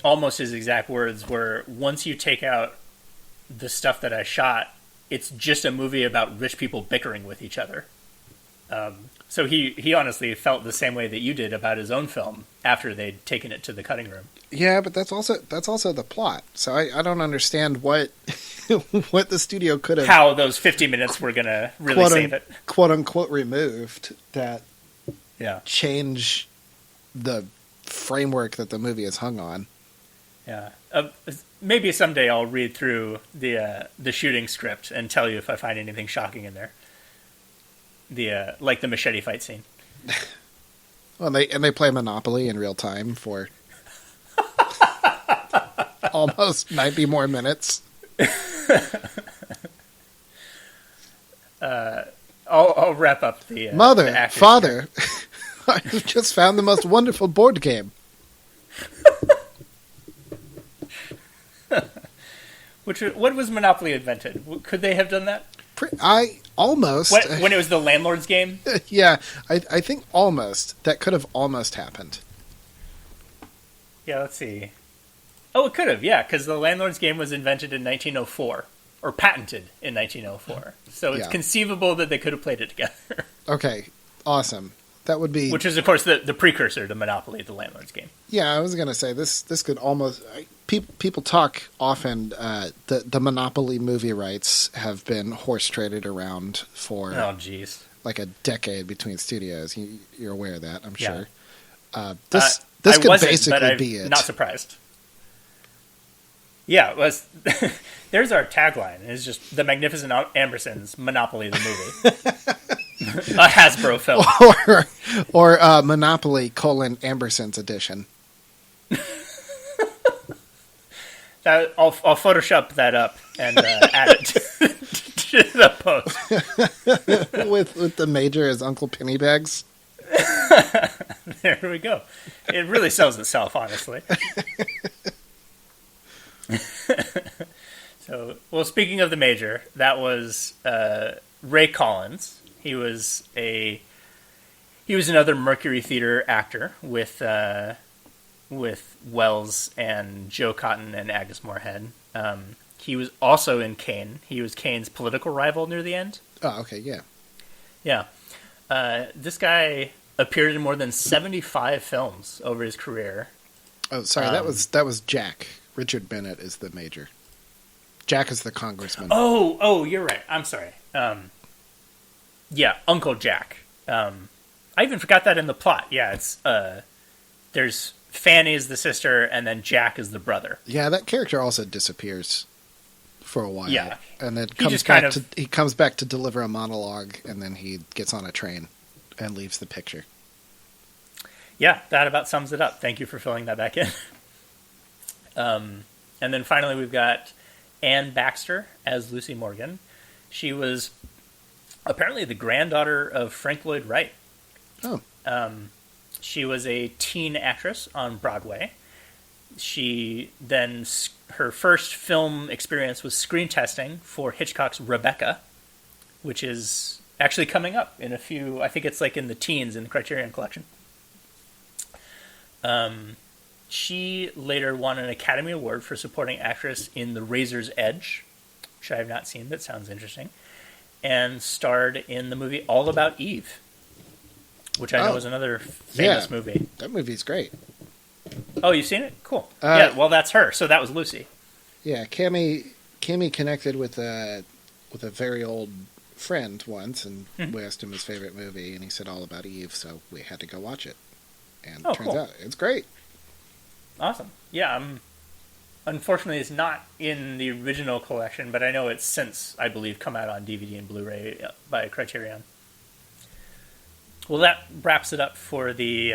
almost his exact words were, "Once you take out the stuff that I shot, it's just a movie about rich people bickering with each other." So he honestly felt the same way that you did about his own film after they'd taken it to the cutting room. Yeah, but that's also the plot. So I don't understand what what the studio could have, how those 50 minutes were going to really save it, quote unquote, removed that yeah, change the framework that the movie is hung on. Yeah. Maybe someday I'll read through the shooting script and tell you if I find anything shocking in there. Like the machete fight scene. Well, they play Monopoly in real time for almost 90 more minutes. I'll wrap up the Mother, the father, I've just found the most wonderful board game. What was Monopoly invented? Could they have done that? I almost when it was the landlord's game. Yeah, I think almost that could have almost happened. Yeah, let's see. Oh, it could have, yeah, because the landlord's game was invented in 1904 or patented in 1904. So it's conceivable that they could have played it together. Okay, awesome. That would be, which is, of course, the precursor to Monopoly, the landlord's game. Yeah, I was going to say this could almost. People talk often. The Monopoly movie rights have been horse traded around for like a decade between studios. You're aware of that, I'm sure. This could basically be it. Not surprised. Yeah, there's our tagline. It's just the Magnificent Ambersons, Monopoly the movie. A Hasbro film. Or Monopoly Ambersons edition. I'll Photoshop that up and add it to the post. with the Major as Uncle Pennybags. There we go. It really sells itself, honestly. So, well, speaking of the Major, that was Ray Collins. He was another Mercury Theater actor with Wells and Joe Cotton and Agnes Moorehead. He was also in Kane. He was Kane's political rival near the end. Oh, okay, yeah. Yeah. This guy appeared in more than 75 films over his career. Oh, sorry, that was Jack. Richard Bennett is the Major. Jack is the congressman. Oh, you're right. I'm sorry. Yeah, Uncle Jack. I even forgot that in the plot. Yeah, it's there's Fanny is the sister, and then Jack is the brother. Yeah, that character also disappears for a while. Yeah. And then he comes back to deliver a monologue, and then he gets on a train and leaves the picture. Yeah, that about sums it up. Thank you for filling that back in. And then finally we've got Anne Baxter as Lucy Morgan. She was apparently the granddaughter of Frank Lloyd Wright. Oh. She was a teen actress on Broadway. She then, her first film experience was screen testing for Hitchcock's Rebecca, which is actually coming up in a few, I think it's like in the teens in the Criterion Collection. She later won an Academy Award for supporting actress in The Razor's Edge, which I have not seen, but sounds interesting, and starred in the movie All About Eve, which I know is another famous movie. That movie's great. Oh, you've seen it? Cool. Yeah, well, that's her. So that was Lucy. Yeah, Cammy connected with a very old friend once, and we asked him his favorite movie, and he said All About Eve, so we had to go watch it. And it turns out it's great. Awesome. Yeah, unfortunately it's not in the original collection, but I know it's since, I believe, come out on DVD and Blu-ray by Criterion. Well, that wraps it up for the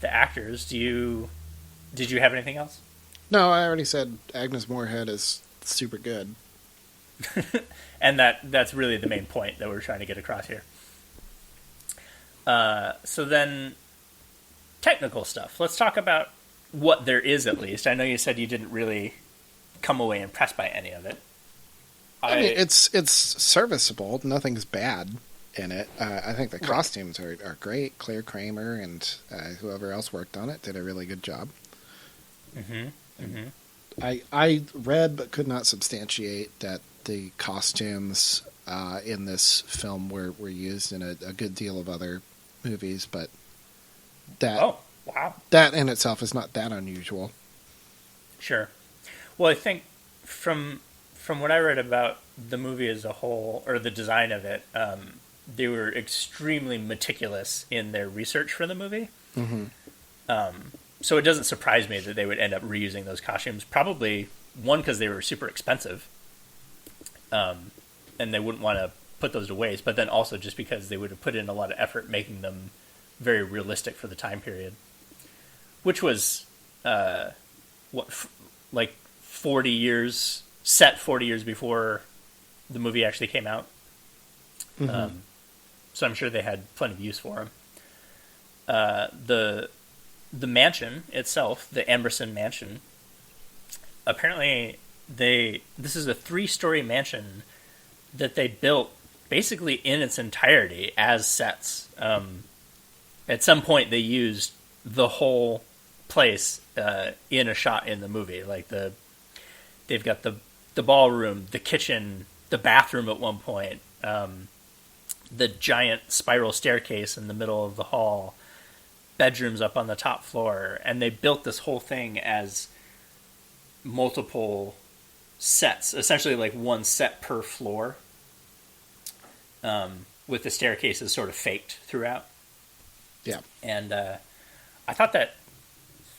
actors. Did you have anything else? No, I already said Agnes Moorehead is super good. And that's really the main point that we're trying to get across here. So then, technical stuff. Let's talk about what there is, at least. I know you said you didn't really come away impressed by any of it. I mean, it's serviceable. Nothing's bad in it. I think the costumes are great. Claire Kramer and whoever else worked on it did a really good job. I read but could not substantiate that the costumes in this film were used in a good deal of other movies, but that in itself is not that unusual. Sure. Well, I think from what I read about the movie as a whole, or the design of it, they were extremely meticulous in their research for the movie. So it doesn't surprise me that they would end up reusing those costumes. Probably, one, because they were super expensive, and they wouldn't want to put those to waste, but then also just because they would have put in a lot of effort making them very realistic for the time period, which was, like 40 years, set 40 years before the movie actually came out. So I'm sure they had plenty of use for them. The mansion itself, the Amberson Mansion, apparently this is a 3-story mansion that they built basically in its entirety as sets. At some point they used the whole place in a shot in the movie. Like they've got the ballroom, the kitchen, the bathroom at one point, the giant spiral staircase in the middle of the hall, bedrooms up on the top floor, and they built this whole thing as multiple sets, essentially like one set per floor, with the staircases sort of faked throughout. Yeah. And I thought that,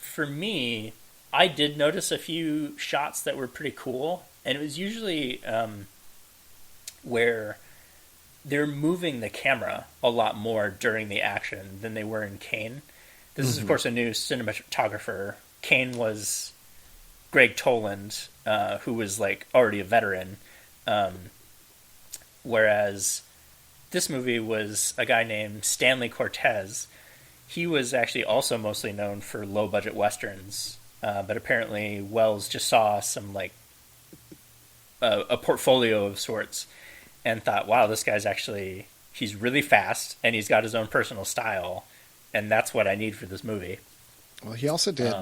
for me, I did notice a few shots that were pretty cool, and it was usually where they're moving the camera a lot more during the action than they were in Kane. This is, of course, a new cinematographer. Kane was Greg Toland, who was like already a veteran, whereas this movie was a guy named Stanley Cortez. He was actually also mostly known for low-budget westerns, but apparently Wells just saw some like a portfolio of sorts and thought, wow, this guy's actually, he's really fast and he's got his own personal style, and that's what I need for this movie. Well, he also did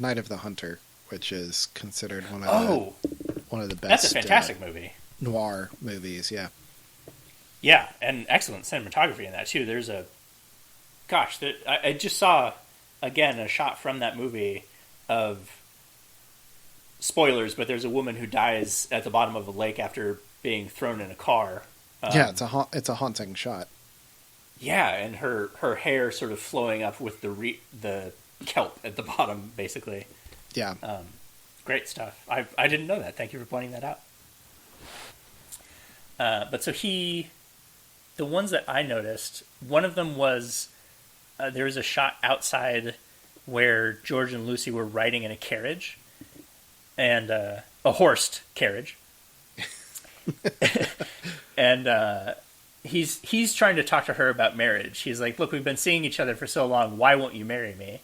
Night of the Hunter, which is considered one of the best. That's a fantastic movie. Noir movies, yeah. Yeah, and excellent cinematography in that too. There's I just saw again a shot from that movie of, spoilers, but there's a woman who dies at the bottom of a lake after being thrown in a car. Yeah, it's a haunting shot. Yeah, and her hair sort of flowing up with the kelp at the bottom, basically. Yeah. Great stuff. I didn't know that. Thank you for pointing that out. But so the ones that I noticed, one of them was there was a shot outside where George and Lucy were riding in a carriage, and a horsed carriage, and he's trying to talk to her about marriage. He's like, "Look, we've been seeing each other for so long. Why won't you marry me?"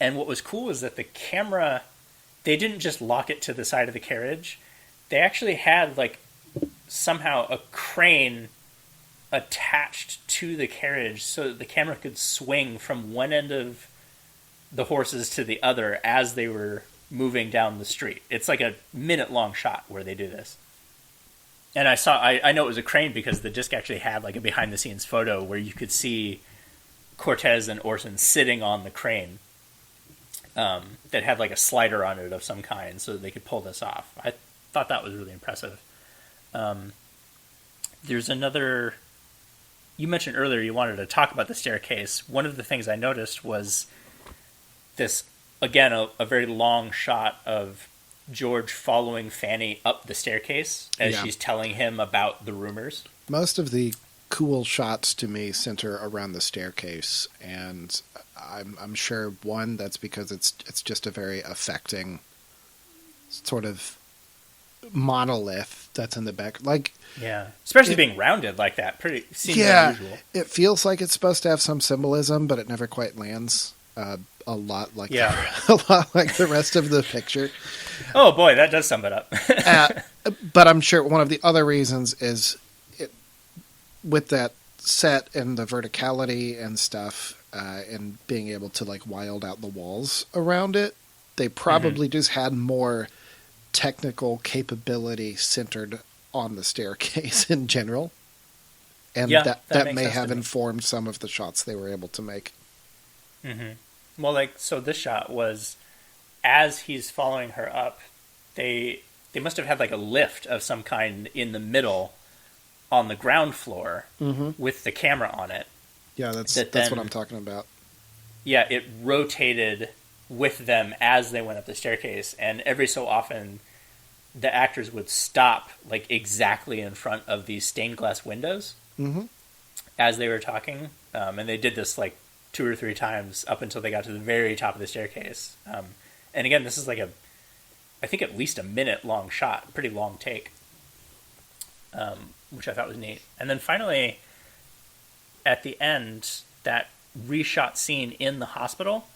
And what was cool is that the camera, they didn't just lock it to the side of the carriage. They actually had, like, somehow a crane attached to the carriage so that the camera could swing from one end of the horses to the other as they were moving down the street. It's like a minute-long shot where they do this. And I know it was a crane because the disc actually had, like, a behind-the-scenes photo where you could see Cortez and Orson sitting on the crane. That had like a slider on it of some kind so that they could pull this off. I thought that was really impressive. There's another... You mentioned earlier you wanted to talk about the staircase. One of the things I noticed was this, again, a very long shot of George following Fanny up the staircase as she's telling him about the rumors. Most of the cool shots to me center around the staircase, and I'm sure one that's because it's just a very affecting sort of monolith that's in the back, like especially being rounded like that, pretty seems unusual. It feels like it's supposed to have some symbolism, but it never quite lands. A lot like the rest of the picture. Oh boy, that does sum it up. But I'm sure one of the other reasons is with that set and the verticality and stuff, and being able to like wild out the walls around it, they probably just had more technical capability centered on the staircase in general. And that may have informed some of the shots they were able to make. Mm-hmm. Well, like, so this shot was as he's following her up, they must have had like a lift of some kind in the middle on the ground floor with the camera on it. Yeah, that's what I'm talking about. Yeah, it rotated with them as they went up the staircase, and every so often the actors would stop like exactly in front of these stained glass windows as they were talking, and they did this like 2 or 3 times up until they got to the very top of the staircase. And again, this is like I think at least a minute long shot, pretty long take, which I thought was neat. And then finally, at the end, that reshot scene in the hospital,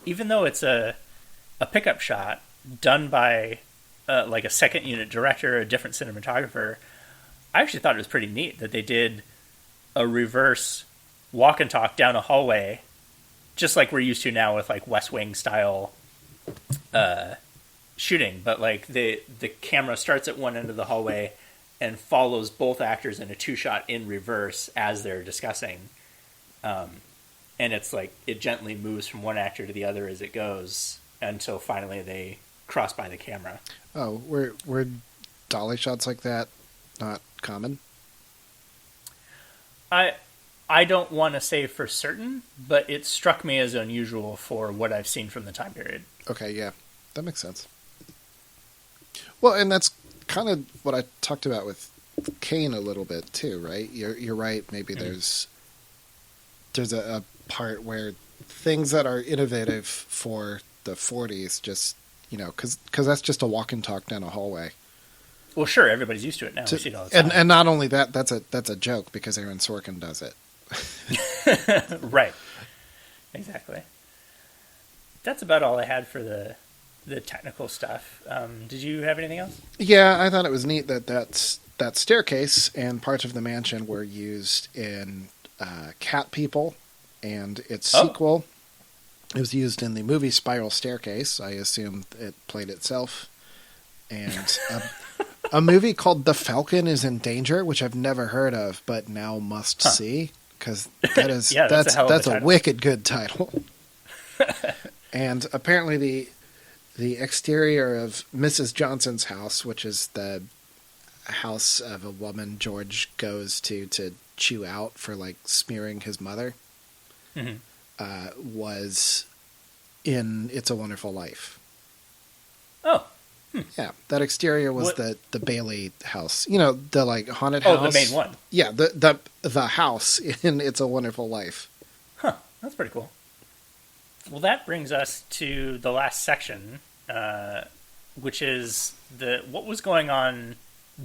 even though it's a pickup shot done by like a second unit director, a different cinematographer, I actually thought it was pretty neat that they did a reverse walk and talk down a hallway, just like we're used to now with like West Wing style shooting. But like the camera starts at one end of the hallway and follows both actors in a 2-shot in reverse as they're discussing. And it's like it gently moves from one actor to the other as it goes until finally they cross by the camera. Oh, were dolly shots like that not common? I don't want to say for certain, but it struck me as unusual for what I've seen from the time period. Okay, yeah. That makes sense. Well, and that's kind of what I talked about with Kane a little bit too, right? You're right. Maybe there's a part where things that are innovative for the 40s just, because that's just a walk and talk down a hallway. Well, sure, everybody's used to it now. We see it all the time. And not only that, that's a joke because Aaron Sorkin does it. Right. Exactly. That's about all I had for the technical stuff. Did you have anything else? Yeah, I thought it was neat that staircase and parts of the mansion were used in Cat People and its sequel. It was used in the movie Spiral Staircase. I assume it played itself. And a movie called The Falcon is in Danger, which I've never heard of, but now must see, because that is that's a wicked good title. And apparently the exterior of Mrs. Johnson's house, which is the house of a woman George goes to chew out for like smearing his mother, was in It's a Wonderful Life. Oh. Yeah, that exterior was the Bailey house. You know, the like haunted Oh, house. the main one. Yeah, the house in It's a Wonderful Life. Huh, that's pretty cool. Well, that brings us to the last section, which is what was going on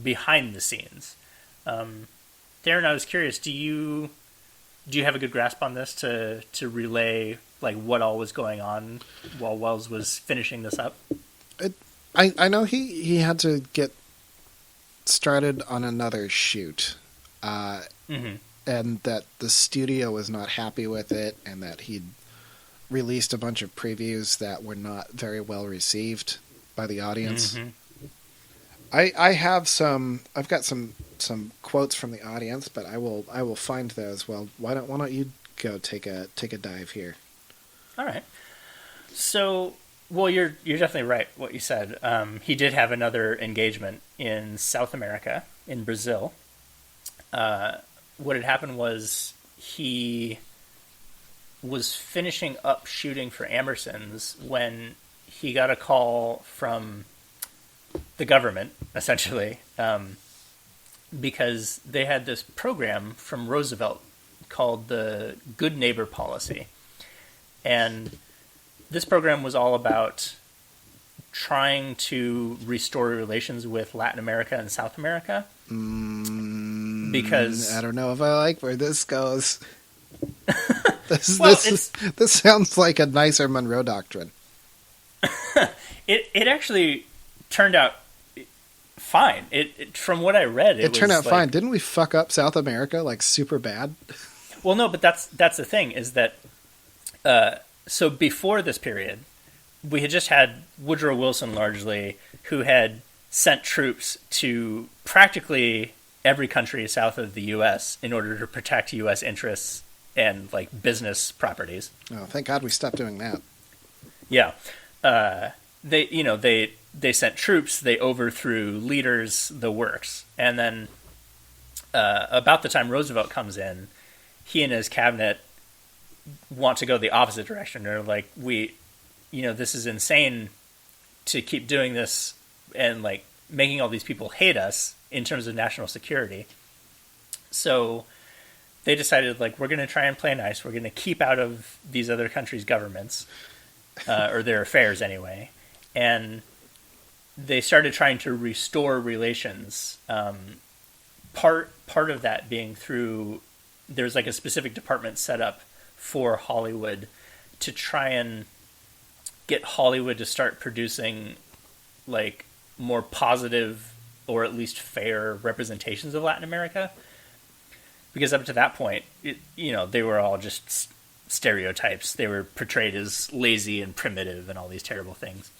behind the scenes. Theron, I was curious, do you have a good grasp on this to relay like what all was going on while Wells was finishing this up? I know he had to get started on another shoot, and that the studio was not happy with it, and that he'd released a bunch of previews that were not very well received by the audience. I've got some quotes from the audience, but I will find those. Well, why don't you go take a dive here? All right. So, well, you're definitely right what you said. He did have another engagement in South America, in Brazil. What had happened was he was finishing up shooting for Ambersons when he got a call from the government, essentially, because they had this program from Roosevelt called the Good Neighbor Policy. And this program was all about trying to restore relations with Latin America and South America. Because I don't know if I like where this goes. This sounds like a nicer Monroe Doctrine. It actually turned out fine. It from what I read, it turned out fine. Didn't we fuck up South America like super bad? Well, no, but that's the thing is that so before this period, we had just had Woodrow Wilson largely, who had sent troops to practically every country south of the U.S. in order to protect U.S. interests and like business properties. Oh, thank God we stopped doing that. Yeah, they sent troops, they overthrew leaders, the works, and then about the time Roosevelt comes in, he and his cabinet want to go the opposite direction. They're like, this is insane to keep doing this and like making all these people hate us in terms of national security. So they decided, like, we're going to try and play nice. We're going to keep out of these other countries' governments, or their affairs anyway. And they started trying to restore relations. Part of that being through, there's like a specific department set up for Hollywood to try and get Hollywood to start producing like more positive or at least fair representations of Latin America. Because up to that point, they were all just stereotypes. They were portrayed as lazy and primitive and all these terrible things.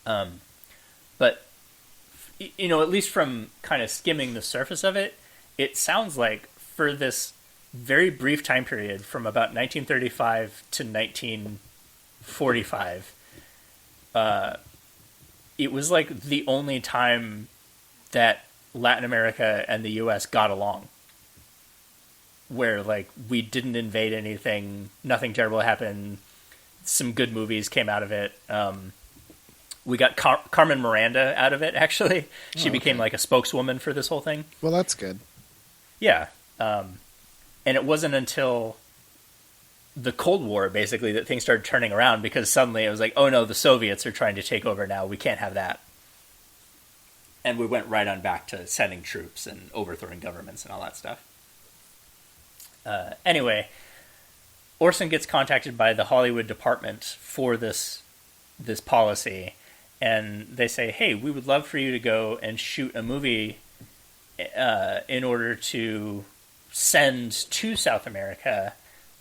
But, at least from kind of skimming the surface of it, it sounds like for this very brief time period from about 1935 to 1945, it was like the only time that Latin America and the U.S. got along. Where, like, we didn't invade anything, nothing terrible happened, some good movies came out of it. We got Carmen Miranda out of it, actually. She became, like, a spokeswoman for this whole thing. Well, that's good. Yeah. And it wasn't until the Cold War, basically, that things started turning around, because suddenly it was like, oh no, the Soviets are trying to take over now, we can't have that. And we went right on back to sending troops and overthrowing governments and all that stuff. Anyway, Orson gets contacted by the Hollywood department for this policy, and they say, hey, we would love for you to go and shoot a movie in order to send to South America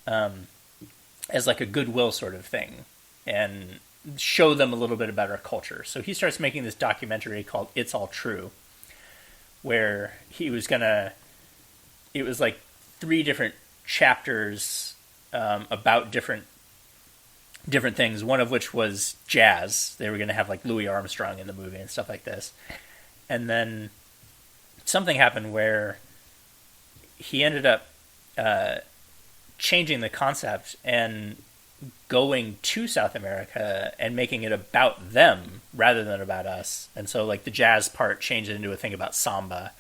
as like a goodwill sort of thing and show them a little bit about our culture. So he starts making this documentary called It's All True, where it was like 3 different chapters about different things, one of which was jazz. They were going to have like Louis Armstrong in the movie and stuff like this. And then something happened where he ended up changing the concept and going to South America and making it about them rather than about us. And so like the jazz part changes into a thing about samba.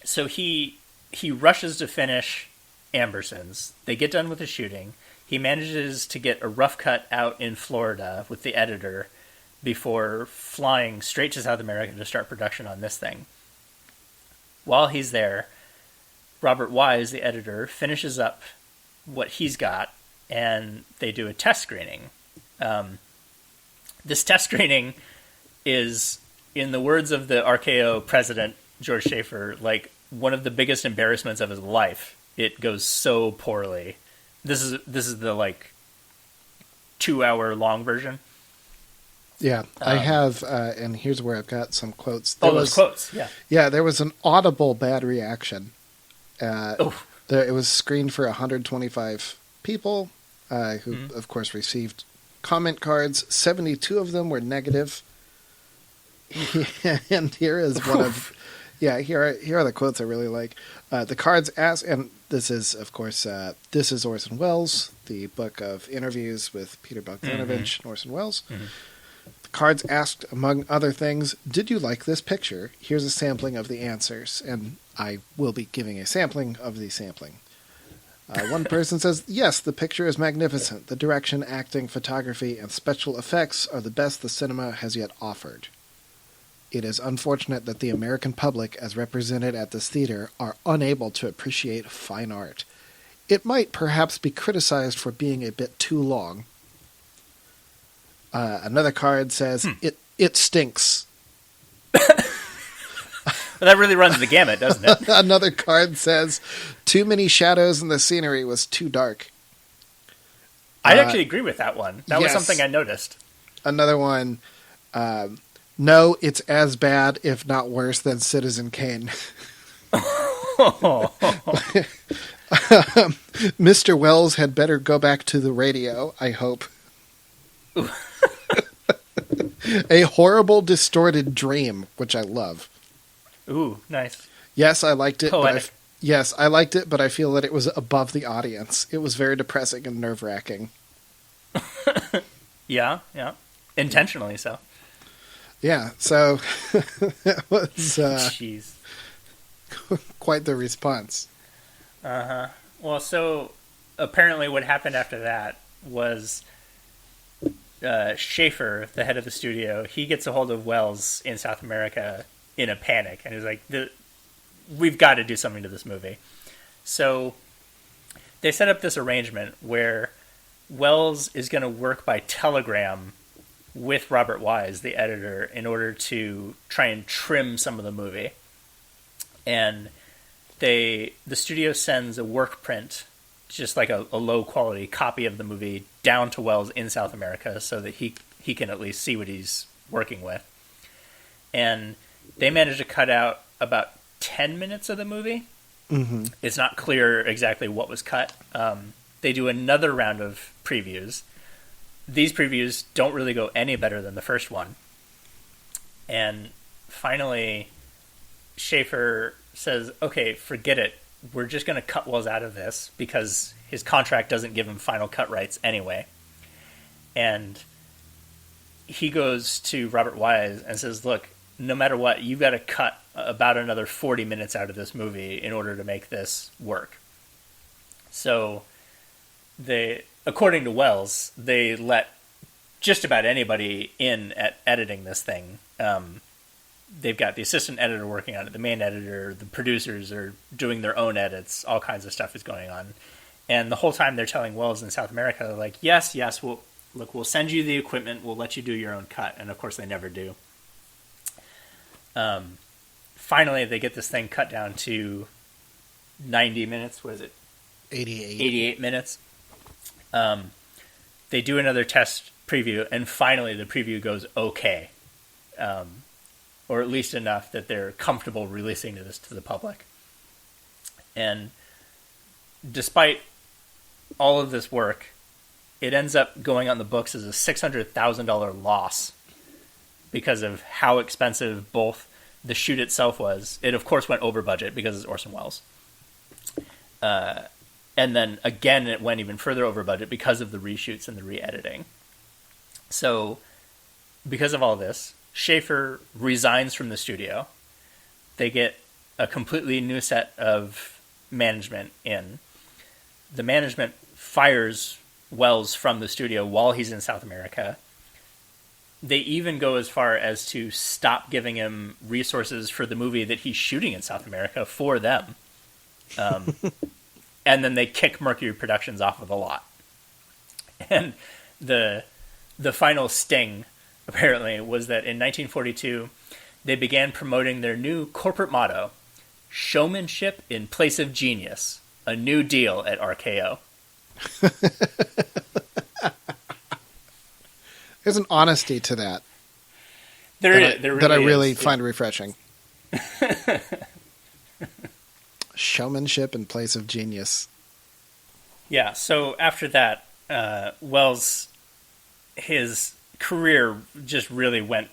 So he rushes to finish Ambersons. They get done with the shooting. He manages to get a rough cut out in Florida with the editor before flying straight to South America to start production on this thing. While he's there, Robert Wise, the editor, finishes up what he's got, and they do a test screening. This test screening is, in the words of the RKO president, George Schaefer, like one of the biggest embarrassments of his life. It goes so poorly. This is the like 2-hour long version. Yeah, I have, and here's where I've got some quotes. Those quotes, yeah. Yeah, there was an audible bad reaction. It was screened for 125 people, who, of course, received comment cards. 72 of them were negative. And here is one of... Yeah, here are the quotes I really like. The cards ask, and this is, of course, this is Orson Welles, the book of interviews with Peter Bogdanovich and Orson Welles. Mm-hmm. The cards asked, among other things, did you like this picture? Here's a sampling of the answers, and I will be giving a sampling of the sampling. One person says, yes, the picture is magnificent. The direction, acting, photography, and special effects are the best the cinema has yet offered. It is unfortunate that the American public, as represented at this theater, are unable to appreciate fine art. It might perhaps be criticized for being a bit too long. Another card says, it stinks. Well, that really runs the gamut, doesn't it? Another card says, too many shadows and the scenery was too dark. I actually agree with that one. That was something I noticed. Another one, no, it's as bad, if not worse, than Citizen Kane. Mr. Wells had better go back to the radio, I hope. A horrible, distorted dream, which I love. Ooh, nice. Yes, I liked it. Poetic. I liked it, but I feel that it was above the audience. It was very depressing and nerve-wracking. Yeah. Intentionally so. Yeah, so that was Jeez. Quite the response. Uh-huh. Well, so apparently what happened after that was Schaefer, the head of the studio, he gets a hold of Wells in South America in a panic, and he's like, we've got to do something to this movie. So they set up this arrangement where Wells is going to work by telegram with Robert Wise, the editor, in order to try and trim some of the movie. And the studio sends a work print, just like a low quality copy of the movie, down to Wells in South America so that he can at least see what he's working with. And they managed to cut out about 10 minutes of the movie. Mm-hmm. It's not clear exactly what was cut. They do another round of previews. These previews don't really go any better than the first one. And finally, Schaefer says, okay, forget it. We're just going to cut Wells out of this because his contract doesn't give him final cut rights anyway. And he goes to Robert Wise and says, look, no matter what, you've got to cut about another 40 minutes out of this movie in order to make this work. So according to Wells, they let just about anybody in at editing this thing. They've got the assistant editor working on it, the main editor, the producers are doing their own edits, all kinds of stuff is going on. And the whole time they're telling Wells in South America, like, yes, we'll send you the equipment, we'll let you do your own cut. And of course they never do. Finally, they get this thing cut down to 90 minutes. What is it? 88 minutes. They do another test preview, and finally the preview goes okay. Or at least enough that they're comfortable releasing this to the public. And despite all of this work, it ends up going on the books as a $600,000 loss because of how expensive both the shoot itself was. It, of course, went over budget because it's Orson Welles. And And then again, it went even further over budget because of the reshoots and the re-editing. So because of all this, Schaefer resigns from the studio. They get a completely new set of management in. The management fires Wells from the studio while he's in South America. They even go as far as to stop giving him resources for the movie that he's shooting in South America for them. And then they kick Mercury Productions off of the lot. And the final sting, apparently, was that in 1942, they began promoting their new corporate motto, showmanship in place of genius, a new deal at RKO. There's an honesty to that. There really that I really is. find refreshing. Showmanship in place of genius. Yeah, so after that, Wells, his career just really went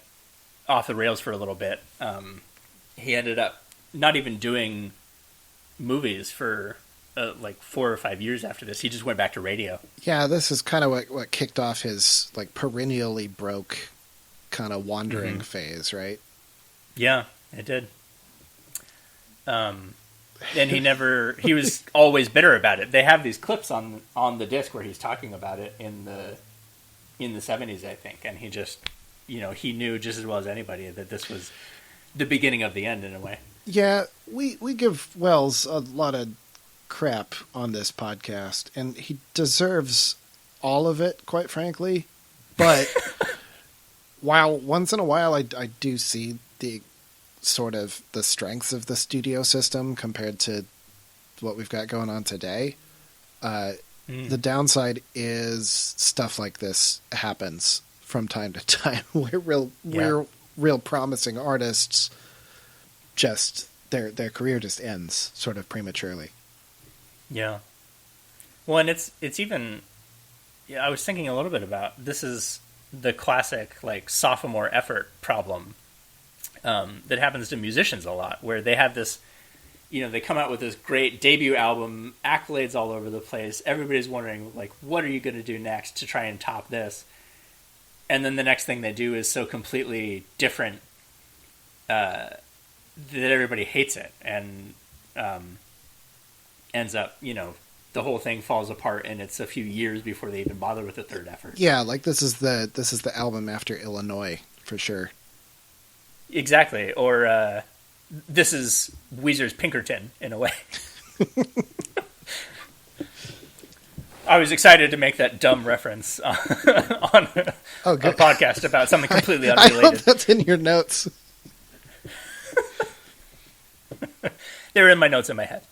off the rails for a little bit. He ended up not even doing movies for like 4 or 5 years after this. He just went back to radio. Yeah, this is kind of what kicked off his like perennially broke kind of wandering phase, right? Yeah, it did. And he was always bitter about it. They have these clips on the disc where he's talking about it in the 70s, I think. And he just, he knew just as well as anybody that this was the beginning of the end in a way. Yeah, we give Wells a lot of crap on this podcast, and he deserves all of it, quite frankly. But while once in a while I do see the sort of the strengths of the studio system compared to what we've got going on today, the downside is stuff like this happens from time to time where real promising artists just their career just ends sort of prematurely. Yeah. Well, and it's even, I was thinking a little bit about, this is the classic like sophomore effort problem that happens to musicians a lot, where they have this, they come out with this great debut album, accolades all over the place. Everybody's wondering, like, what are you going to do next to try and top this? And then the next thing they do is so completely different that everybody hates it, and ends up, the whole thing falls apart, and it's a few years before they even bother with the third effort. Yeah, like this is the album after Illinois for sure. Exactly, or this is Weezer's Pinkerton in a way. I was excited to make that dumb reference on a podcast about something completely unrelated. I hope that's in your notes. They were in my notes in my head.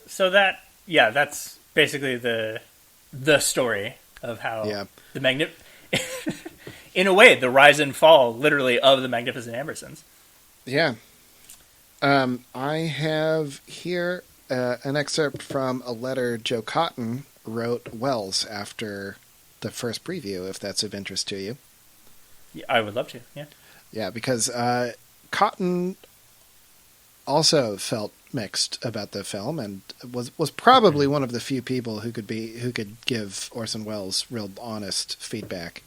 So that's basically the story of how the in a way, the rise and fall, literally, of the Magnificent Ambersons. Yeah. I have here an excerpt from a letter Joe Cotton wrote Wells after the first preview, if that's of interest to you. Yeah, I would love to, yeah. Yeah, because Cotton also felt mixed about the film and was probably one of the few people who could give Orson Welles real honest feedback.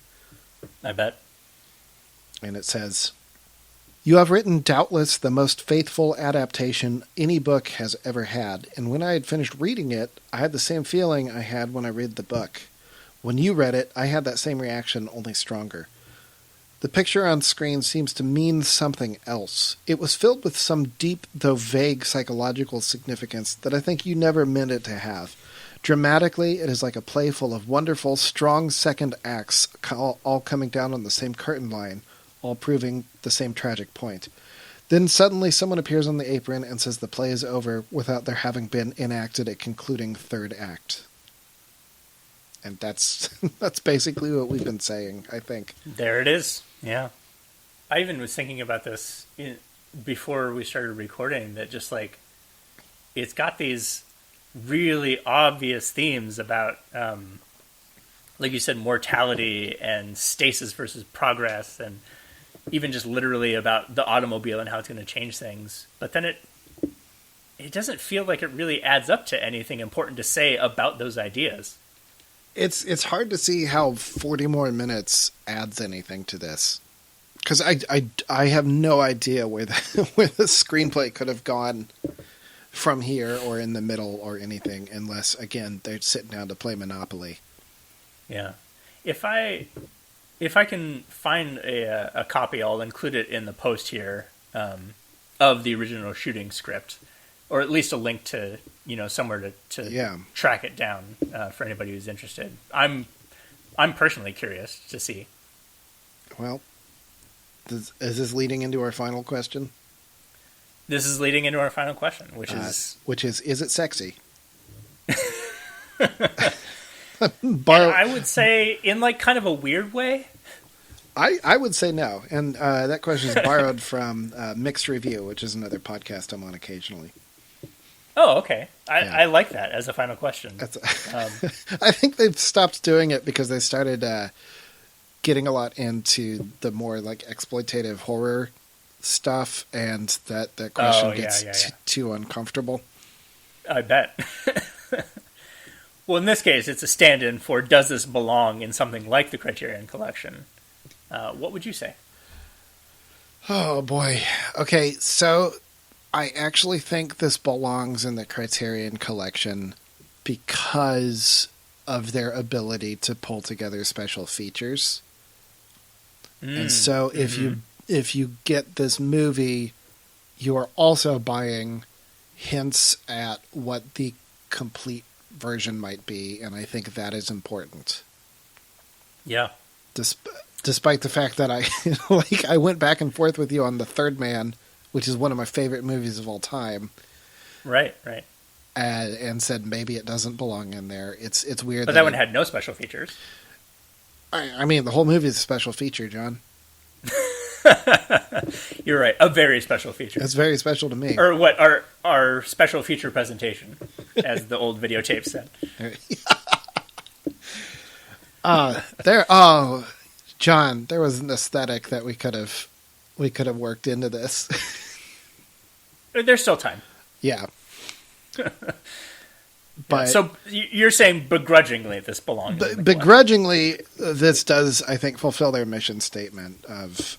I bet. And it says, "You have written doubtless the most faithful adaptation any book has ever had, and when I had finished reading it, I had the same feeling I had when I read the book. When you read it, I had that same reaction, only stronger. The picture on screen seems to mean something else. It was filled with some deep, though vague, psychological significance that I think you never meant it to have. Dramatically, it is like a play full of wonderful, strong second acts, all coming down on the same curtain line, all proving the same tragic point. Then suddenly someone appears on the apron and says the play is over without there having been enacted a concluding third act." And that's basically what we've been saying, I think. There it is. Yeah. I even was thinking about this before we started recording, that just like, it's got these really obvious themes about, like you said, mortality and stasis versus progress, and even just literally about the automobile and how it's going to change things. But then it doesn't feel like it really adds up to anything important to say about those ideas. It's hard to see how 40 more minutes adds anything to this. Because I have no idea where where the screenplay could have gone from here or in the middle or anything, unless, again, they're sitting down to play Monopoly. Yeah. If I can find a copy, I'll include it in the post here of the original shooting script, or at least a link to somewhere to track it down for anybody who's interested. I'm personally curious to see. Well, is this leading into our final question? This is leading into our final question, which is it sexy? I would say in like kind of a weird way. I would say no, and that question is borrowed from Mixed Review, which is another podcast I'm on occasionally. Oh, okay. I like that as a final question. I think they've stopped doing it because they started getting a lot into the more like exploitative horror stuff, and that question gets too uncomfortable. I bet. Well, in this case, it's a stand-in for does this belong in something like the Criterion Collection? What would you say? Oh, boy. Okay, so I actually think this belongs in the Criterion Collection because of their ability to pull together special features. And so if you get this movie, you are also buying hints at what the complete version might be, and I think that is important. Yeah. Despite the fact that I went back and forth with you on The Third Man, which is one of my favorite movies of all time. Right. And said maybe it doesn't belong in there. It's weird. But that one had no special features. I mean, the whole movie is a special feature, John. You're right. A very special feature. It's very special to me. Or what? Our special feature presentation, as the old videotape said. John, there was an aesthetic that we could have worked into this. There's still time. Yeah. But so you're saying begrudgingly this belongs. Begrudgingly, this does, I think, fulfill their mission statement of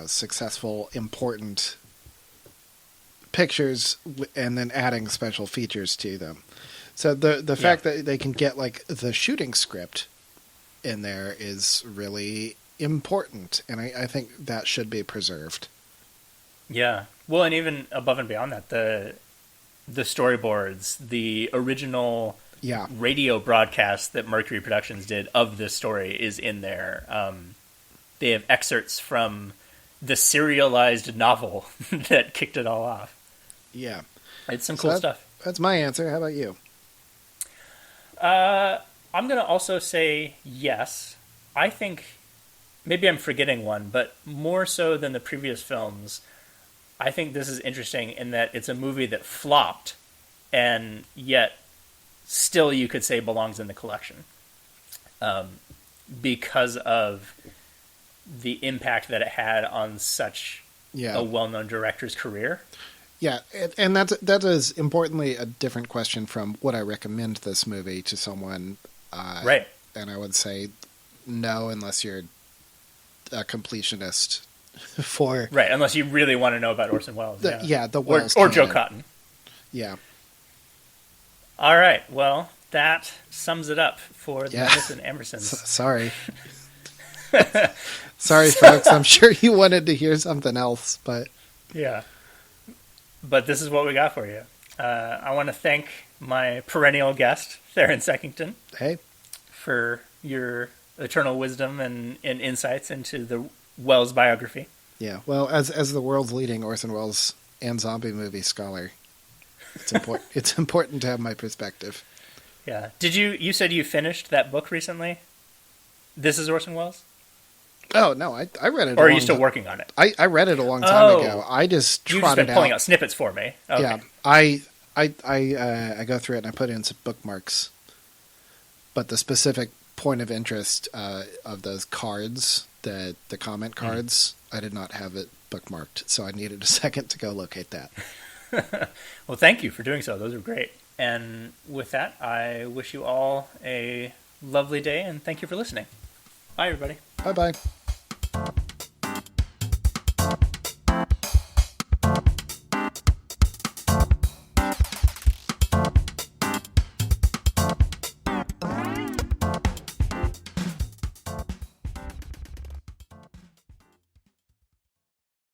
successful, important pictures, and then adding special features to them. So the fact that they can get like the shooting script in there is really important, and I think that should be preserved. Yeah. Well, and even above and beyond that, the storyboards, the original radio broadcast that Mercury Productions did of this story is in there. They have excerpts from the serialized novel that kicked it all off. Yeah. It's some cool stuff. That's my answer. How about you? I'm going to also say yes. I think maybe I'm forgetting one, but more so than the previous films, I think this is interesting in that it's a movie that flopped, and yet still you could say belongs in the collection because of the impact that it had on such a well-known director's career. Yeah, and that is importantly a different question from would I recommend this movie to someone. Right. And I would say no, unless you're a completionist. Right, unless you really want to know about Orson Welles. The Welles or Joe Cotton. Yeah. All right, well, that sums it up for the Magnificent Ambersons. Sorry. Sorry, folks. I'm sure you wanted to hear something else, but... Yeah. But this is what we got for you. I want to thank my perennial guest, Theron Seckington. Hey. For your eternal wisdom and insights into the Welles biography. Yeah, well, as the world's leading Orson Welles and zombie movie scholar, it's important to have my perspective. Yeah. You said you finished that book recently? This is Orson Welles? Oh, no, I read it. Or are you still working on it? I read it a long time ago. I just trotted out. You've just been pulling out snippets for me. Okay. Yeah, I go through it and I put in some bookmarks. But the specific point of interest of those cards, the comment cards, I did not have it bookmarked, so I needed a second to go locate that. Well, thank you for doing so. Those are great. And with that, I wish you all a lovely day, and thank you for listening. Bye, everybody. Bye-bye.